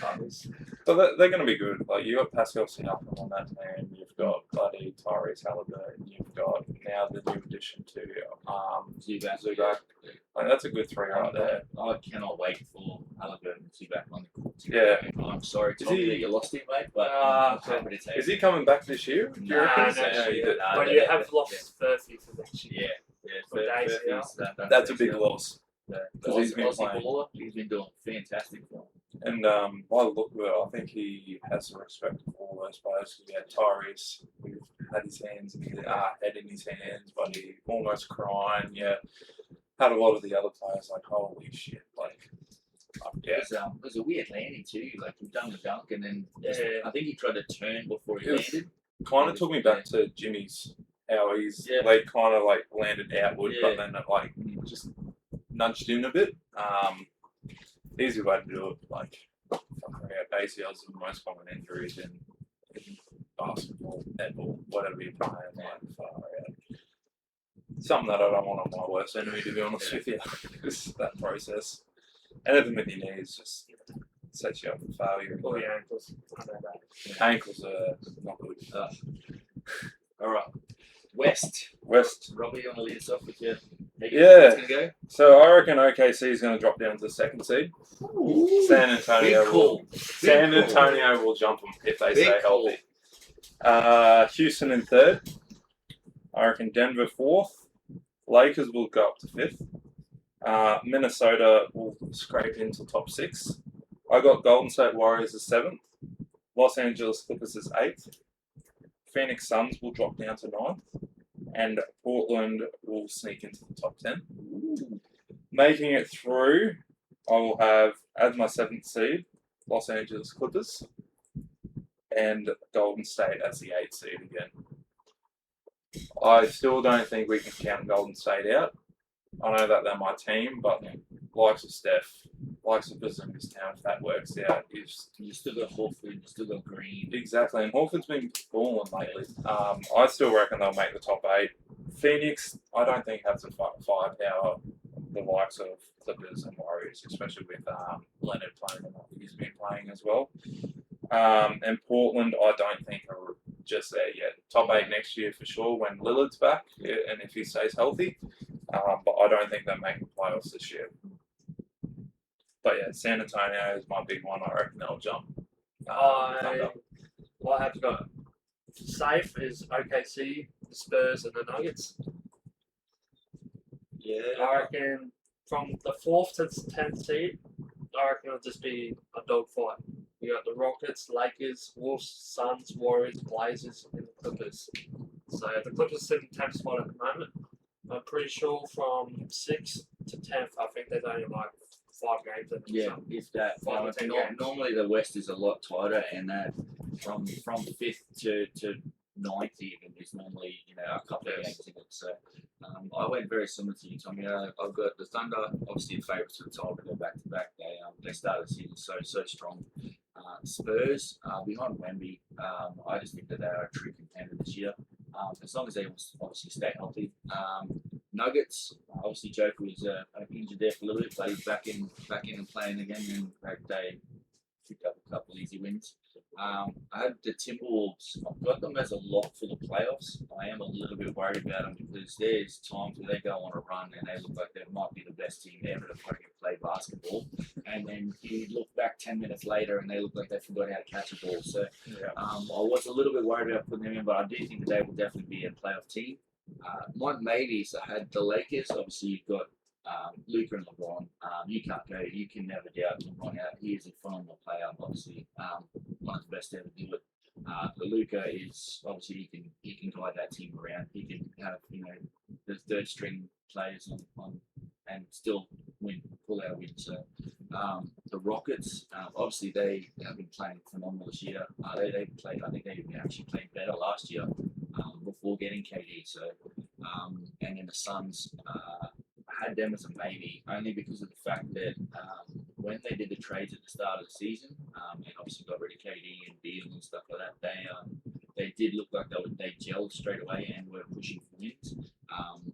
Others. But they're going to be good. Like, you got Pascal Siakam on that team. You've got bloody Tyrese Halliburton. You've got now the new addition to Zubac. Like, that's a good three right there. I cannot wait for Halliburton to be back on the court. Yeah. I'm sorry, Is Tommy, he- that you lost him, mate, but I'm happy to take Is he coming back this year? Do you reckon? No, he did. But you have lost Furphy for next year. Yeah, For days That's a big loss. Because he's been playing. baller, he's been doing fantastic for him. And by the look of it, I think he has the respect of all those players. We had Tyrese, who had his hands in his head in his hands, but he almost crying. Yeah, had a lot of the other players like, holy shit, like, yeah. It was a weird landing too. Like he done the dunk and then Yeah. I think he tried to turn before he It was- landed. Kind of took me back to Jimmy's, how he's Yeah. like kind of like landed outward, Yeah. but then it like just nudged in a bit. Easy way to do it. Like, ACLs are the most common injuries in basketball, netball, whatever you're playing. Like, far out. Something that I don't want on my worst enemy, to be honest with you. Is that process. Anything with your knees just sets you up for failure. Or your ankles. I know that. Ankles are not good. All right, West. Robbie, You want to lead us off with your? Yeah. Gonna go? So I reckon OKC is going to drop down to the second seed. San Antonio Big call. San Big call. Antonio will jump them if they Big stay call. healthy. Houston in third. I reckon Denver fourth. Lakers will go up to fifth. Minnesota will scrape into top 6. I got Golden State Warriors as 7th. Los Angeles Clippers as 8th. Phoenix Suns will drop down to 9th. And Portland will sneak into the top 10. Making it through, I will have, as my 7th seed, Los Angeles Clippers. And Golden State as the 8th seed again. I still don't think we can count Golden State out. I know that they're my team, but likes of Steph, likes of Bazookas now, if that works out, is You still got Horford, you still got Green. exactly. And Horford's been balling lately. I still reckon they'll make the top 8. Phoenix, I don't think has the firepower the likes of Clippers and Warriors, especially with Leonard playing and what he's been playing as well. And Portland, I don't think are just there yet. Top 8 next year for sure when Lillard's back and if he stays healthy. But I don't think they're making playoffs this year. But yeah, San Antonio is my big one. I reckon they'll jump. Thunder. I have got safe is OKC, the Spurs, and the Nuggets. Yeah. I reckon from the 4th to the 10th seed, I reckon it'll just be a dogfight. You got the Rockets, Lakers, Wolves, Suns, Warriors, Blazers, and the Clippers. So the Clippers sit in 10th spot at the moment. I'm pretty sure from 6th to 10th, I think there's only like 5 games. Yeah, if that. 5 or 10 games. Normally the West is a lot tighter, and that from 5th to 9th even is normally a couple of games in it. So I went very similar to you, Tommy. I've got the Thunder, obviously the favourites to the title, but they're back to back. They started the season so strong. Spurs behind Wemby. I just think that they are a true contender this year. As long as they obviously stay healthy. Nuggets, obviously Joker was injured there for a little bit, but he's back in and playing again, and they picked up a couple easy wins. I had the Timberwolves. I've got them as a lock for the playoffs. I am a little bit worried about them because there's times where they go on a run and they look like they might be the best team ever to play basketball, and then you look back 10 minutes later and they look like they forgot how to catch a ball. So I was a little bit worried about putting them in, but I do think that they will definitely be a playoff team. My maybes, I had the Lakers. Obviously, you've got Luka and LeBron, you can never doubt LeBron out. He is a phenomenal player, obviously, one of the best to ever do it. But Luka is obviously he can guide that team around. He can have the third string players on and still pull out a win. So the Rockets, obviously they have been playing phenomenal this year. They played. I think they actually played better last year before getting KD. So and then the Suns. Had them as a maybe only because of the fact that when they did the trades at the start of the season and obviously got rid of KD and Beal and stuff like that, they did look like they gelled straight away and were pushing for wins.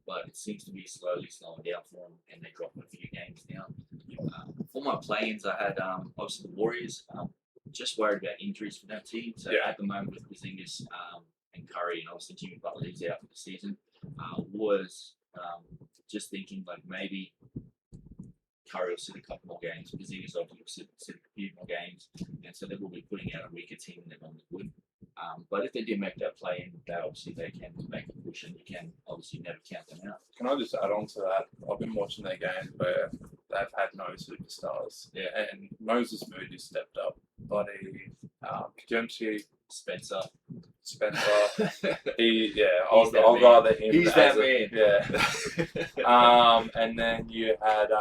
But it seems to be slowly slowing down for them, and they dropped a few games now. For my play-ins, I had obviously the Warriors. Just worried about injuries for that team. So at the moment with Porzingis and Curry, and obviously Jimmy Butler is out for the season, was just thinking like maybe Curry will sit a couple more games, Porzingis obviously will sit a few more games, and so they will be putting out a weaker team than they normally would. But if they do make that play in, they can make a push, and you can obviously never count them out. Can I just add on to that? I've been watching their games where they've had no superstars. Yeah. And Moses Moody stepped up. Buddy, Kajemski, Spencer. I'll rather him. He's that man. Yeah. And then you had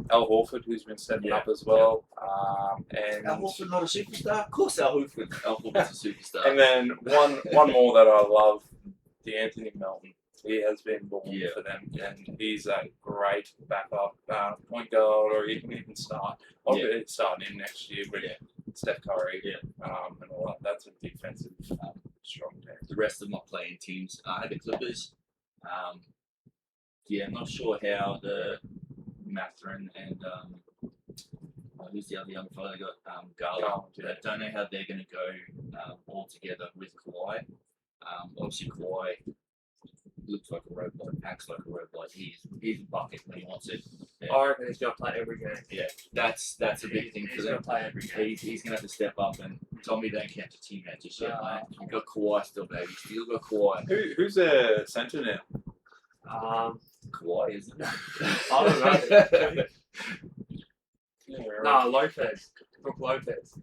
Al Horford, who's been stepping up as well. And Al Horford not a superstar? Of course, Al Horford's a superstar. And then one more that I love, Anthony Melton. He has been born for them, and he's a great backup point guard, or he can even start. I'll be starting him next year with Steph Curry and all that. That's a defensive strong team. The rest of my playing teams, I had the Clippers. I'm not sure how the Mathurin and who's the other young fellow they got? Garland. I don't know how they're going to go all together with Kawhi. Obviously, Kawhi looks like a robot, acts like a robot. He's a bucket when he wants it. Yeah. I reckon he's going to play every game. Yeah, that's a big thing for He's them. going to play every game. He's going to have to step up, and Tommy don't count the teammate just yet, mate. You've got Kawhi still, baby. Still got Kawhi. Who's their centre now? Kawhi, isn't it? I don't know. No, Lopez. Brook Lopez.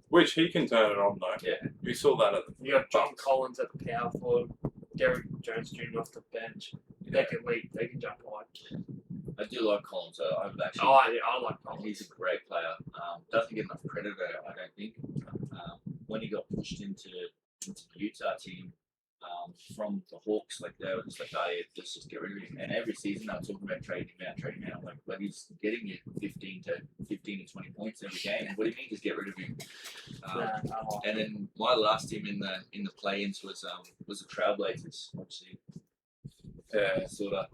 Which he can turn it on though. Yeah. We saw that at the You got John Collins at the power forward, Derrick Jones Jr. off the bench. They can lead. They can jump high. I do like Collins. I've actually. I like Collins. He's a great player. Doesn't get enough credit, I don't think. When he got pushed into the Utah team from the Hawks, like they were just like, let's just get rid of him. And every season I was talking about trading him out. I'm like, but he's getting you 15 to 20 points every game. What do you mean? Just get rid of him. And then my last team in the play-ins was the Trailblazers, obviously. Sort of.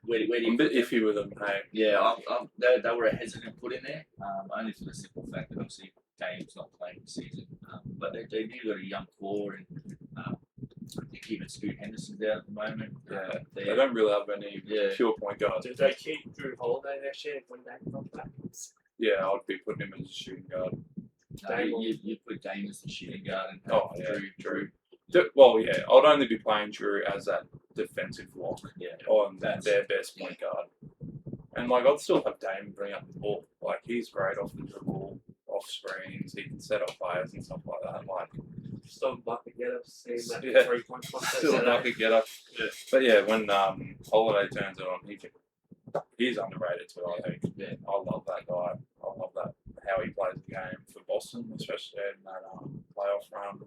Where do you? I'm a bit iffy with them. Hey. Yeah, they were a hesitant put in there, only for the simple fact that obviously Dame's not playing this season. But they do got a young core, and I think even Scoot Henderson's out at the moment. They don't really have any pure point guards. Do they keep Drew Holiday next year when they come back? Yeah, I'd be putting him as a shooting guard. You put Dame as the shooting guard and Drew. Well, yeah, I'd only be playing Drew as that defensive lock on their best point guard. And like, I'd still have Dame bring up the ball. Like, he's great off the dribble, off screens. He can set up players and stuff like that. Like, still a bucket getter, seeing that 3-point contest. Still a bucket getter. Yeah. But yeah, when Holiday turns it on, he's underrated too. I think. Yeah, I love that guy. I love that how he plays the game for Boston, especially in that playoff run.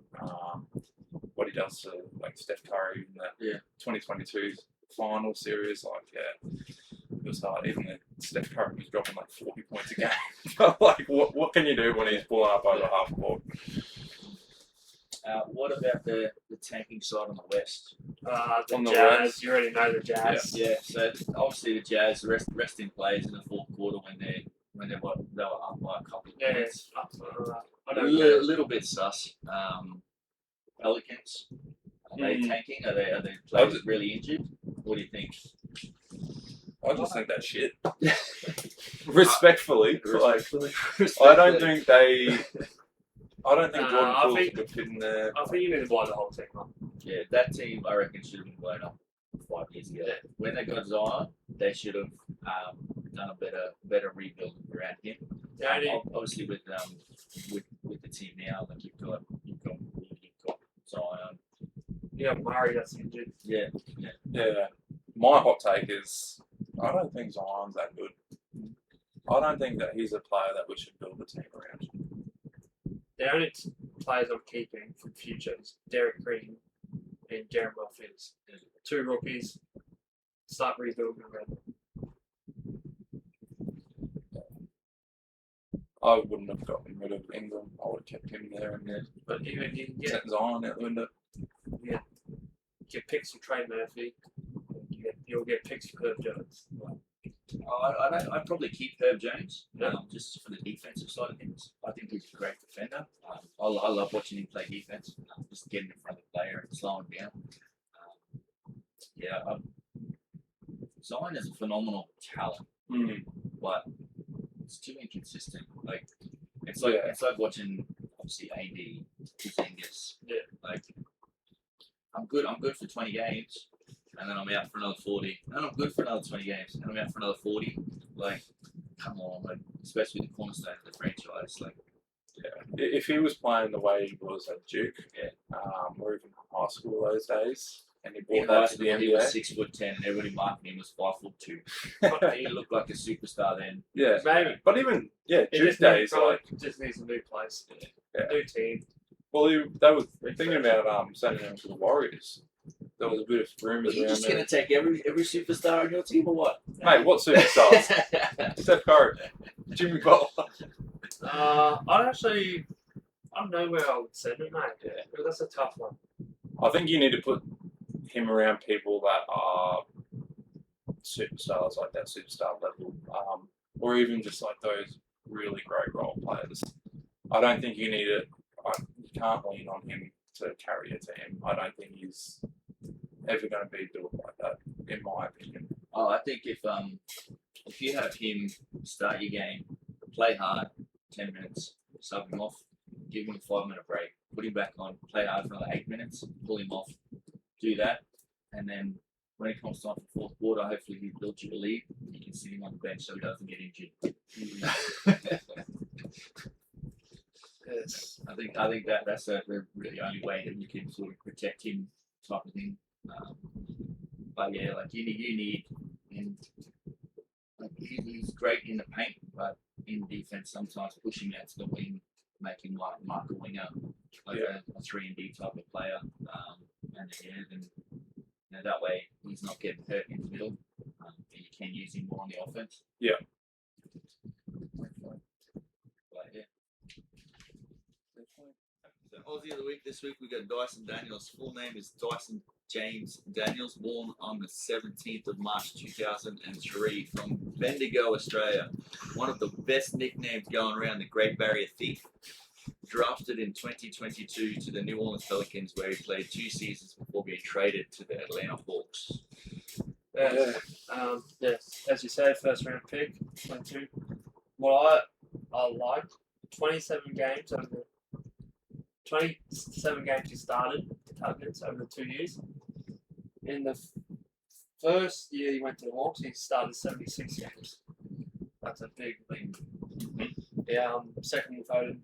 What he does to like Steph Curry in that 2022 final series, it was hard. Even though Steph Curry was dropping like 40 points a game, but like, what can you do when he's pulling up over half court? What about the tanking side on the West? The Jazz. West. You already know the Jazz. Yeah. So obviously the Jazz resting players in the fourth quarter when they were up by a couple of points. A little bit sus. Pelicans. Are they tanking? Are they players really injured? What do you think? I just think that's shit. Respectfully, I don't think Jordan Poole would fit in there. I think you need to blow the whole team up. Yeah, that team I reckon should have been blown up 5 years ago. Yeah. When they got Zion, they should have done a better rebuild around him. The only Obviously with the team now, like you've got Zion. you have Murray that's injured. Yeah. Yeah. My hot take is I don't think Zion's that good. I don't think that he's a player that we should build a team around. The only players I'm keeping for future is Derek Green and Jeremiah Fitz. 2 rookies. Start rebuilding around. I wouldn't have gotten rid of Ingram. I would have kept him there and then But even you can get sent Zion out the window. picks for Trey Murphy. You'll get picks for Herb Jones. I'd probably keep Herb Jones, just for the defensive side of things. I think he's a great defender. I love watching him play defense. Just getting in front of the player and slowing down. Zion is a phenomenal talent, but it's too inconsistent. Like it's like watching obviously AD, Porzingis. Yeah. Like I'm good for 20 games, and then I'm out for another 40. And I'm good for another 20 games, and I'm out for another 40. Like, come on, like especially the cornerstone of the franchise. Like, If he was playing the way he was at Duke, or even high school those days, and he in brought high that to the school, he was NBA. 6'10", and everybody marking him was 5'2". He looked like a superstar then. Yeah, Maybe. but even It Duke just days, probably like just needs a new place. Yeah. New team. well, they were thinking about sending him to the Warriors. There was a bit of Are rumours you around just there. gonna take every superstar on your team or what? Mate, what superstars? Steph Curry, Jimmy Butler. I don't know where I would send him, mate. But that's a tough one. I think you need to put him around people that are superstars, like that superstar level, or even just like those really great role players. I don't think you need it. You can't lean on him to carry a team. I don't think he's ever going to be built like that, in my opinion. I think if you have him start your game, play hard, 10 minutes, sub him off, give him a 5-minute break, put him back on, play hard for another 8 minutes, pull him off, do that, and then when it comes time for fourth quarter, hopefully he builds you a lead. You can sit him on the bench so he doesn't get injured. Yes. I think that's the really only way that you can sort of protect him, type of thing. But yeah, like you need, and like he's great in the paint, but in defense sometimes push him out to the wing, make him like mark a winger, like a 3-and-D type of player, and then that way he's not getting hurt in the middle, and you can use him more on the offense. Yeah. But yeah. So Aussie of the week this week we got Dyson Daniels. Full name is Dyson James Daniels, born on the 17th of March 2003 from Bendigo, Australia. One of the best nicknames going around, the Great Barrier Thief. Drafted in 2022 to the New Orleans Pelicans, where he played 2 seasons before being traded to the Atlanta Hawks. Yes, as you say, first round pick, 22. What I liked, 27 games he started Tugnuts over the 2 years. In the first year he went to the Hawks, he started 76 games. That's a big league. Yeah, second voted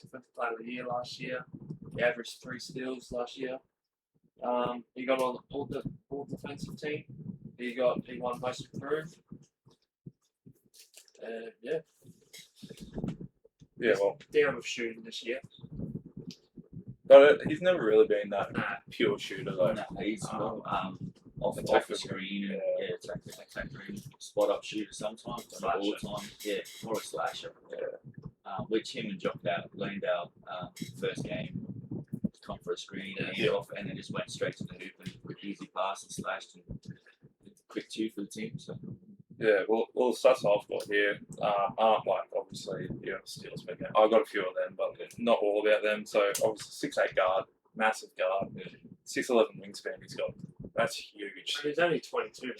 defensive player of the year last year. He averaged 3 steals last year. He got on all defensive team. He won most improved. Yeah. Yeah, well, Down with shooting this year. but he's never really been that Nah. pure shooter though. No, he's more off attack the the screen and yeah. attack green, spot up shooter sometimes, but not all the time. Yeah, more a slasher. Which him and Jock Landale first game come for a screen and hand off, and then just went straight to the hoop and quick easy pass and slashed and quick 2 for the team. So Yeah, well, the stats I've got here aren't like obviously steals. I've got a few of them, but not all about them. So obviously 6'8" guard, massive guard, 6'11" wingspan. He's got that's huge. He's only 22.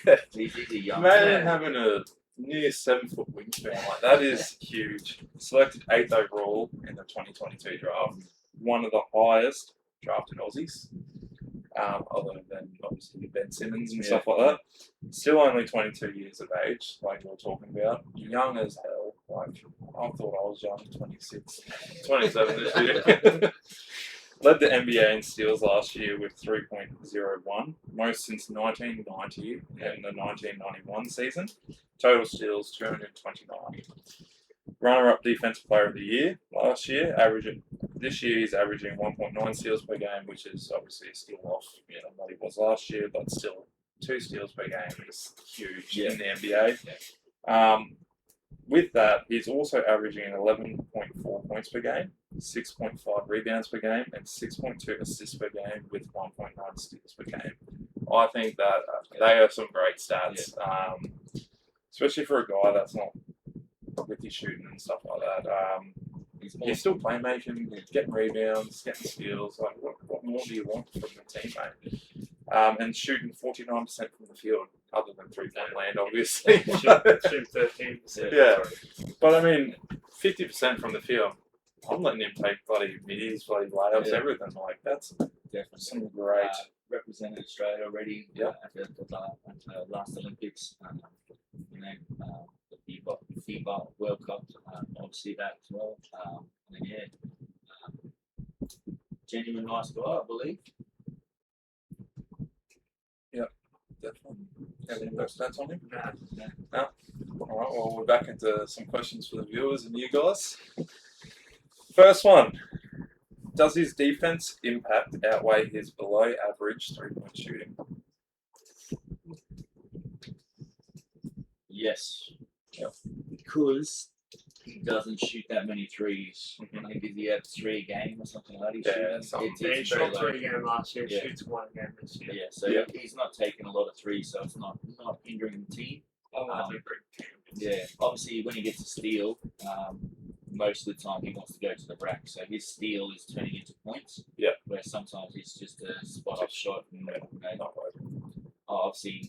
Yeah, he's a young imagine man. having a near 7-foot wingspan like that is huge. Selected 8th overall in the 2022 draft, one of the highest drafted Aussies. other than obviously Ben Simmons and stuff like that. Still only 22 years of age, like we were talking about. Young as hell. Like, I thought I was young, 26, 27 this year. Led the NBA in steals last year with 3.01, most since 1990 and the 1991 season. Total steals 229. Runner-up Defensive Player of the Year last year. This year he's averaging 1.9 steals per game, which is obviously still off what he was last year, but still 2 steals per game is huge in the NBA. With that, he's also averaging 11.4 points per game, 6.5 rebounds per game, and 6.2 assists per game with 1.9 steals per game. I think that they are some great stats, especially for a guy that's not with his shooting and stuff like that. He's still playmaking, getting rebounds, getting steals. Like, what more do you want from the team, mate? And shooting 49% from the field, other than 3-point land, obviously. Shoot 13%. Yeah, but I mean, 50% from the field. I'm letting him take bloody middies, bloody layups, everything. Like, that's Definitely some great. Represented Australia already at the last Olympics. The FIBA World Cup, obviously that as well. And genuine nice guy, I believe. Definitely. Have any more stats on him? Nah. No. All right. Well, we're back into some questions for the viewers and you guys. First one: does his defense impact outweigh his below-average three-point shooting? Yes. Because he doesn't shoot that many threes. I think he had 3 a game or something like that. He shot 3 again last year, shoots 1 again this year. Yeah, so he's not taking a lot of threes, so it's not hindering the team. Obviously when he gets a steal, most of the time he wants to go to the rack, so his steal is turning into points. Where sometimes it's just a spot up shot. And, I've seen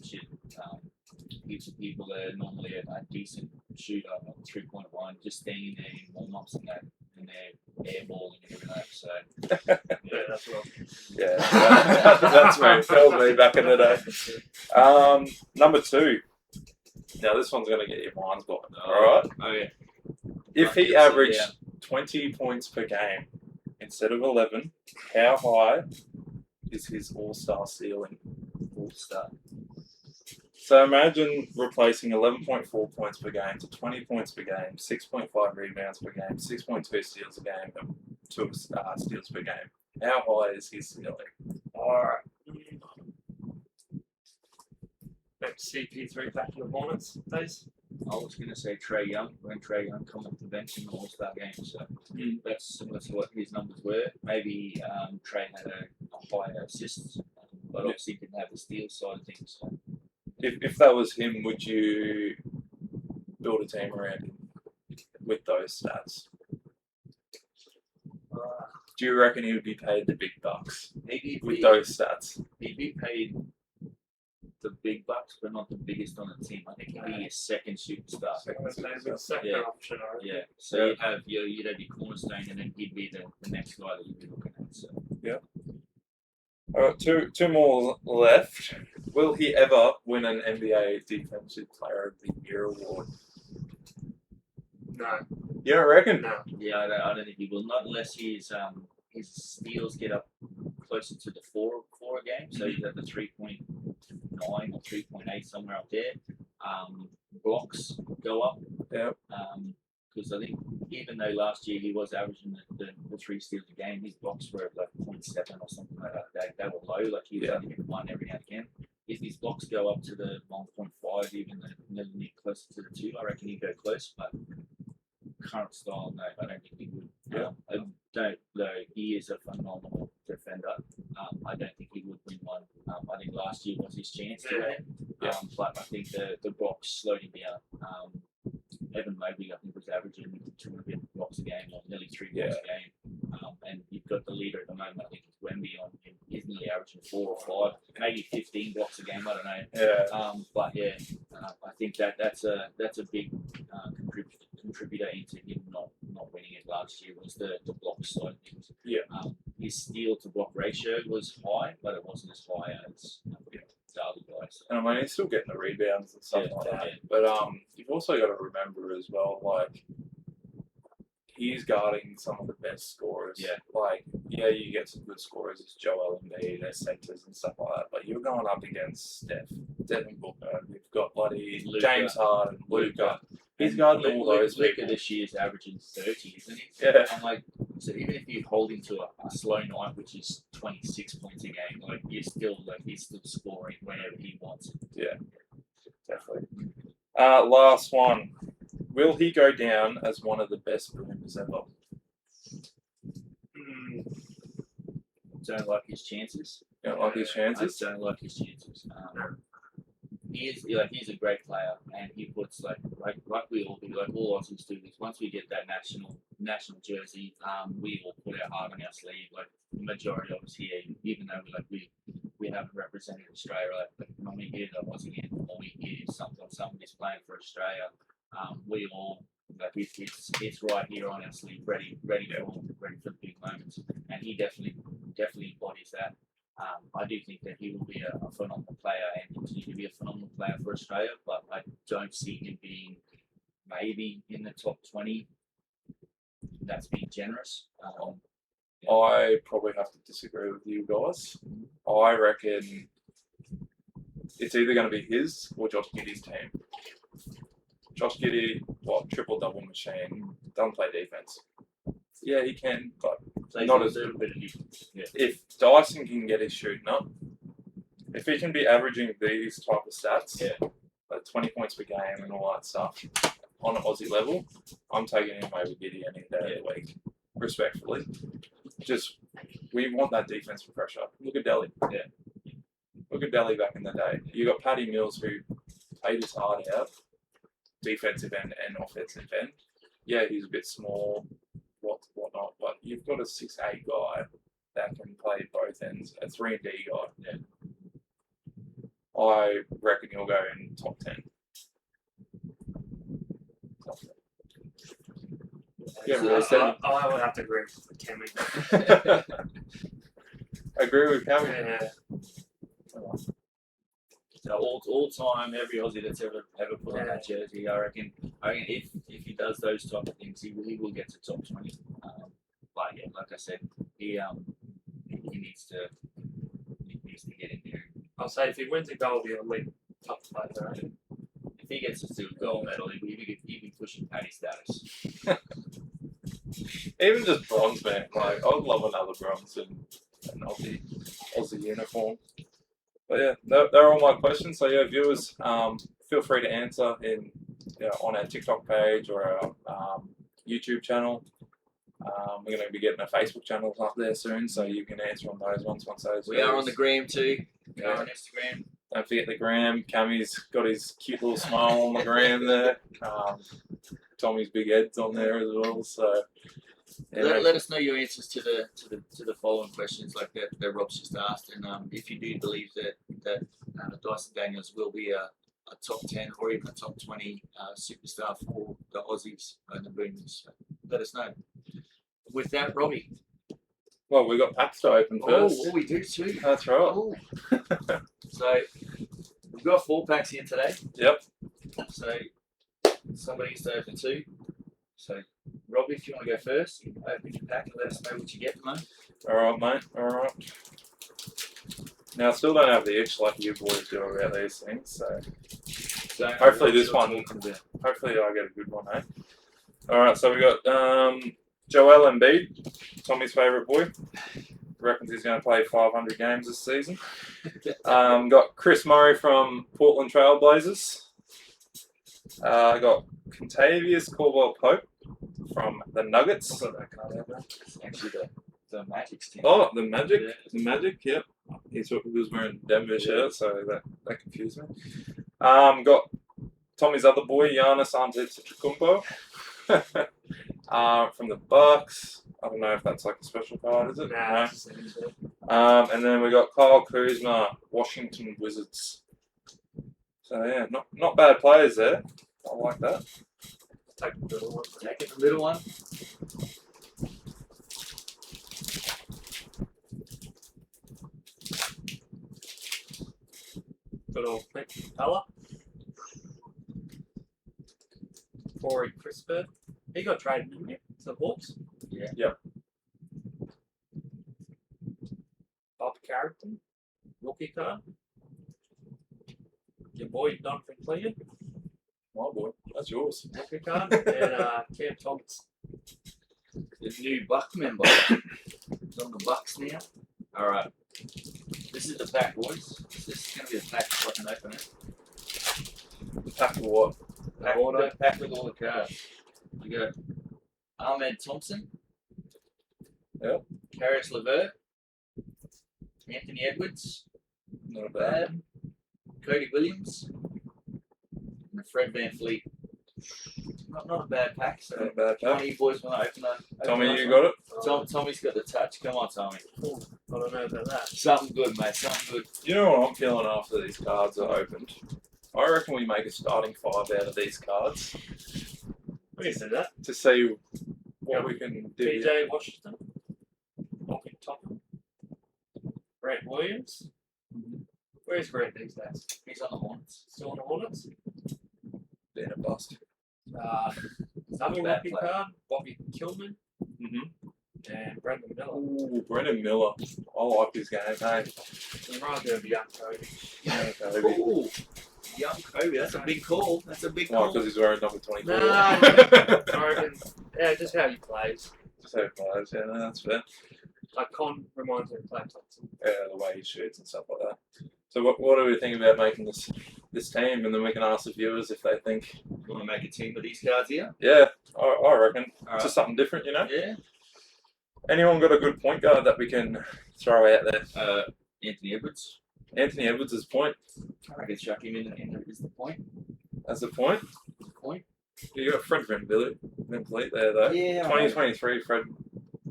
people that are normally a decent shooter, like 3-point line, just staying there in warm-ups and that, and they're airballing and everything like that. So that's what. That's me. That was me back in the day. Number 2. Now this one's going to get your minds blown. All right. If he averaged 20 points per game instead of 11, how high is his all-star ceiling? All-star. So imagine replacing 11.4 points per game to 20 points per game, 6.5 rebounds per game, 6.2 steals a game, and 2 steals per game. How high is his ceiling? Alright. Maybe CP3 back to the Hornets, please. I was going to say Trae Young, when Trae Young come off the bench in the All-Star game, so that's similar to what his numbers were. Maybe Trae had a higher assists, but obviously didn't have the steal side of things. So. If that was him, would you build a team around him with those stats? Do you reckon he would be paid the big bucks with those stats? He'd be paid the big bucks, but not the biggest on the team. I think he'd be a second superstar. Second option, So you'd have your cornerstone, and then he'd be the next guy that you'd be looking at. So. All right, two more left. Will he ever win an NBA Defensive Player of the Year award? No. You don't reckon? No. Yeah, I don't think he will. Not unless his steals get up closer to the 4 a game. So he's at the 3.9 or 3.8, somewhere up there. Blocks go up. Because I think even though last year he was averaging the 3 steals a game, his blocks were like 0.7 or something like that. They were low, like he was only getting 1 every now and again. If his blocks go up to the 1.5, even closer to the 2, I reckon he'd go close. But current style, no, I don't think he would. I don't, though he is a phenomenal defender. I don't think he would win one. I think last year was his chance to win. But I think the blocks slowed him down. Evan Mobley, I think, was averaging 200 blocks a game, or nearly 3 blocks a game. And you've got the leader at the moment, I think it's Wemby on him. He's nearly averaging 4 or 5, maybe 15 blocks a game, I don't know. But I think that's a big contributor into him not winning it last year was the block side of things. Yeah. His steal to block ratio was high, but it wasn't as high as the other guys. And I mean, he's still getting the rebounds and stuff Yeah, like that. yeah. But you've also got to remember as well, like, he's guarding some of the best scorers. Yeah. Like, yeah, you get some good scorers as Joel Embiid, their centers and stuff like that. But you're going up against Steph, Devin Booker. You've got bloody Luka. James Harden, Luka. He's guarding all those Luka people. this year's averaging 30, isn't he? Yeah. I'm like, so even if you hold him to a slow night, which is 26 points a game, like he's still scoring whenever he wants it. Yeah, definitely. Last one. Will he go down as one of the best boomers ever? Don't like his chances. You don't like his chances? I don't like his chances. He's a great player, and he puts like we all do, like all Aussies do this. Once we get that national jersey, we all put our heart on our sleeve. Like the majority of us here, even though we haven't represented Australia, like when we hear the Aussie anthem or we hear somebody's playing for Australia, we all like it's right here on our sleeve, ready for the big moments, and he definitely embodies that. I do think that he will be a phenomenal player and continue to be a phenomenal player for Australia, but I don't see him being maybe in the top 20. That's being generous. I probably have to disagree with you guys. I reckon it's either going to be his or Josh Giddey's team. Josh Giddey, triple-double machine, doesn't play defense. Yeah, he can, but not as good. Yeah. If Dyson can get his shooting up, if he can be averaging these type of stats, like 20 points per game and all that stuff on an Aussie level, I'm taking him over Giddey any day of the week, respectfully. Just, we want that defensive pressure. Look at Delhi. Yeah. Look at Delhi back in the day. You got Paddy Mills who played his heart out, defensive end and offensive end. Yeah, he's a bit small, whatnot, but you've got a 6'8" guy that can play both ends, a 3 and D guy. Yeah. I reckon he'll go in top 10. Yeah, I would have to agree with Kemi. Agree with Cami. Yeah. So all time, every Aussie that's ever put on that jersey, I reckon if he does those type of things, he will get to top 20. But yeah, like I said, he needs to get in there. I'll say if he wins a gold, he'll lead top 5. Right? If he gets us to a gold medal, he'll be pushing Paddy status. Even just bronze, man. Like, I'd love another bronze in an Aussie uniform. But yeah, they're all my questions. So yeah, viewers, feel free to answer on our TikTok page or our YouTube channel. We're going to be getting a Facebook channel up there soon, so you can answer on those once those. We are on the gram too. We are Yeah. on Instagram. Don't forget the gram. Cammy's got his cute little smile on the gram there. Tommy's big head's on there as well. So yeah, Let us know your answers to the following questions like that Rob's just asked, and if you do believe that Dyson Daniels will be a top 10 or even a top 20 superstar for the Aussies and the Boomers, let us know. With that, Robbie. well, we got packs to open first. Oh, we do too. That's right. Oh. So we've got 4 packs here today. Yep. So somebody needs to open 2. So Robbie, if you want to go first, you can open your pack and let us know what you get, mate. All right, mate. All right. Now, I still don't have the itch like you boys do about these things, so hopefully this one. Hopefully I get a good one, eh? All right, so we got Joel Embiid, Tommy's favourite boy. Reckons he's going to play 500 games this season. Got Chris Murray from Portland Trailblazers. Got Contavious Caldwell-Pope from the Nuggets. I've got that card out there. It's actually the Magic's team. Oh, the Magic. Yeah. The Magic, yep. He was wearing a Denver shirt, so that confused me. Got Tommy's other boy, Giannis Antetokounmpo, from the Bucks. I don't know if that's like a special card, is it? Nah. No. And then we got Kyle Kuzma, Washington Wizards. So yeah, not bad players there. I like that. take the little one. Take it, the little one. Good old Clint Capella. Corey Crispin. He got traded, didn't he? To the Hawks. Yeah. Yep. Bob Carrington. Rookie card. Your boy Donovan Clean. My boy, that's yours. Rookie card. And Cam Thomas. The new Buck member. He's on the Bucks now. Alright. This is the pack, boys. This is going to be the pack so I can open it. Pack of what? Pack, order. the pack with all the cards. You got Ahmed Thompson. Yep. Karis LeVert. Anthony Edwards. Not Bad. Cody Williams. And Fred Van Fleet. Not a bad pack. So Not a bad one pack. of you boys want to open that? Tommy, you got it? Tommy's got the touch. Come on, Tommy. Oh, I don't know about that. Something good, mate. Something good. You know what I'm feeling after these cards are opened? I reckon we make a starting 5 out of these cards We can do that. to see what we can do. PJ Washington. Lockie Topham. Grant Williams. Where's Grant these days? He's on the Hornets. Still on the Hornets. Being a bust. Another bad rookie player. card. Bobby Kilman. And Brandon Miller. Ooh, Brendan Miller. I like his game, hey. Reminds me of young Cody. Yeah, Kobe. Ooh, young Kobe. That's a big call. That's a big Why? call. Because he's wearing number 24. Nah. I reckon, yeah, just how he plays. Just how he plays, yeah, no, that's fair. Like Con reminds me of Clay Thompson. Yeah, the way he shoots and stuff like that. So what do we think about making this team, and then we can ask the viewers if they think, You want to make a team with these cards here? yeah, I reckon Alright. just something different, you know. Yeah. Anyone got a good point guard that we can throw out there? Anthony Edwards. Anthony Edwards is point. I reckon chuck him in is the point. As the point. The point. You got Fred Van Vliet there though. Yeah. 2023, Fred.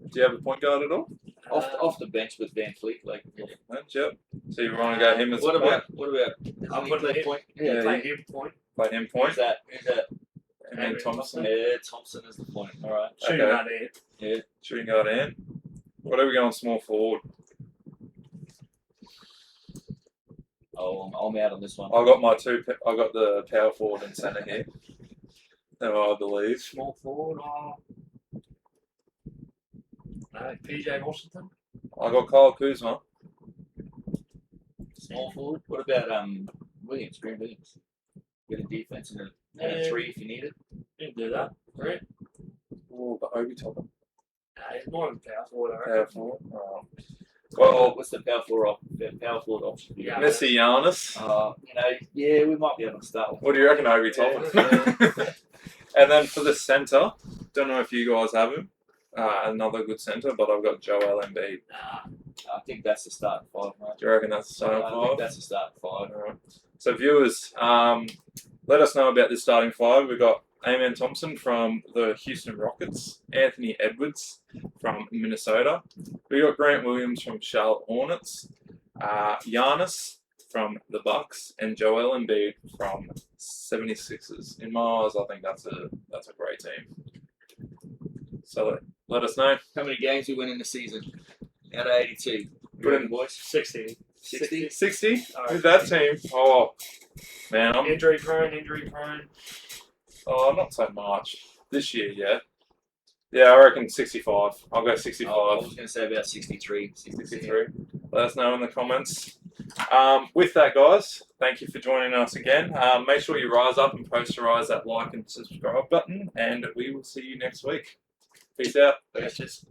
Do you have a point guard at all? Off the bench with Van Fleet, like. Yeah. Yep. So you want to go him as What a point? about? I'll Doesn't he put play him- point? Yeah, Play him point. Play him Who's point. that? Who's that? And then Henry Thompson. Yeah, Thompson is the point. All right. Shooting Okay. that in. Yeah. Shooting guard and. What are we going small forward? Oh, I'm out on this one. I got my I got the power forward and centre here. No, I believe. Small forward. PJ Washington. I got Kyle Kuzma. Small forward. What about Williams? Green Williams. Bit of defense and a 3 if you need it. Didn't do that. Great. Oh, but Obi Toppin. He's more of a power forward, I Power reckon. forward. Well, what's the power forward option? Yeah. Messi Giannis. Yeah, we might be able to start with. What do you reckon, Obi Toppin? And then for the centre, don't know if you guys have him. Another good centre, but I've got Joel Embiid. I think that's the starting 5, mate. Do you reckon that's the I starting think 5? that's the starting 5. Alright. So viewers, let us know about this starting 5. We've got Amen Thompson from the Houston Rockets, Anthony Edwards from Minnesota. We got Grant Williams from Charlotte Hornets, Giannis from the Bucks, and Joel Embiid from 76ers. In my eyes, I think that's a great team. So let us know. How many games we win in the season? Out of 82. Put in, boys. 60. 60? 60? Who's that team? Oh, man, I'm Injury prone. not so much. This year, yeah. Yeah, I reckon 65. I'll go 65. I was going to say about 63. 63. Let us know in the comments. With that, guys, thank you for joining us again. Make sure you rise up and posterize that like and subscribe button, and we will see you next week. Peace out. That's just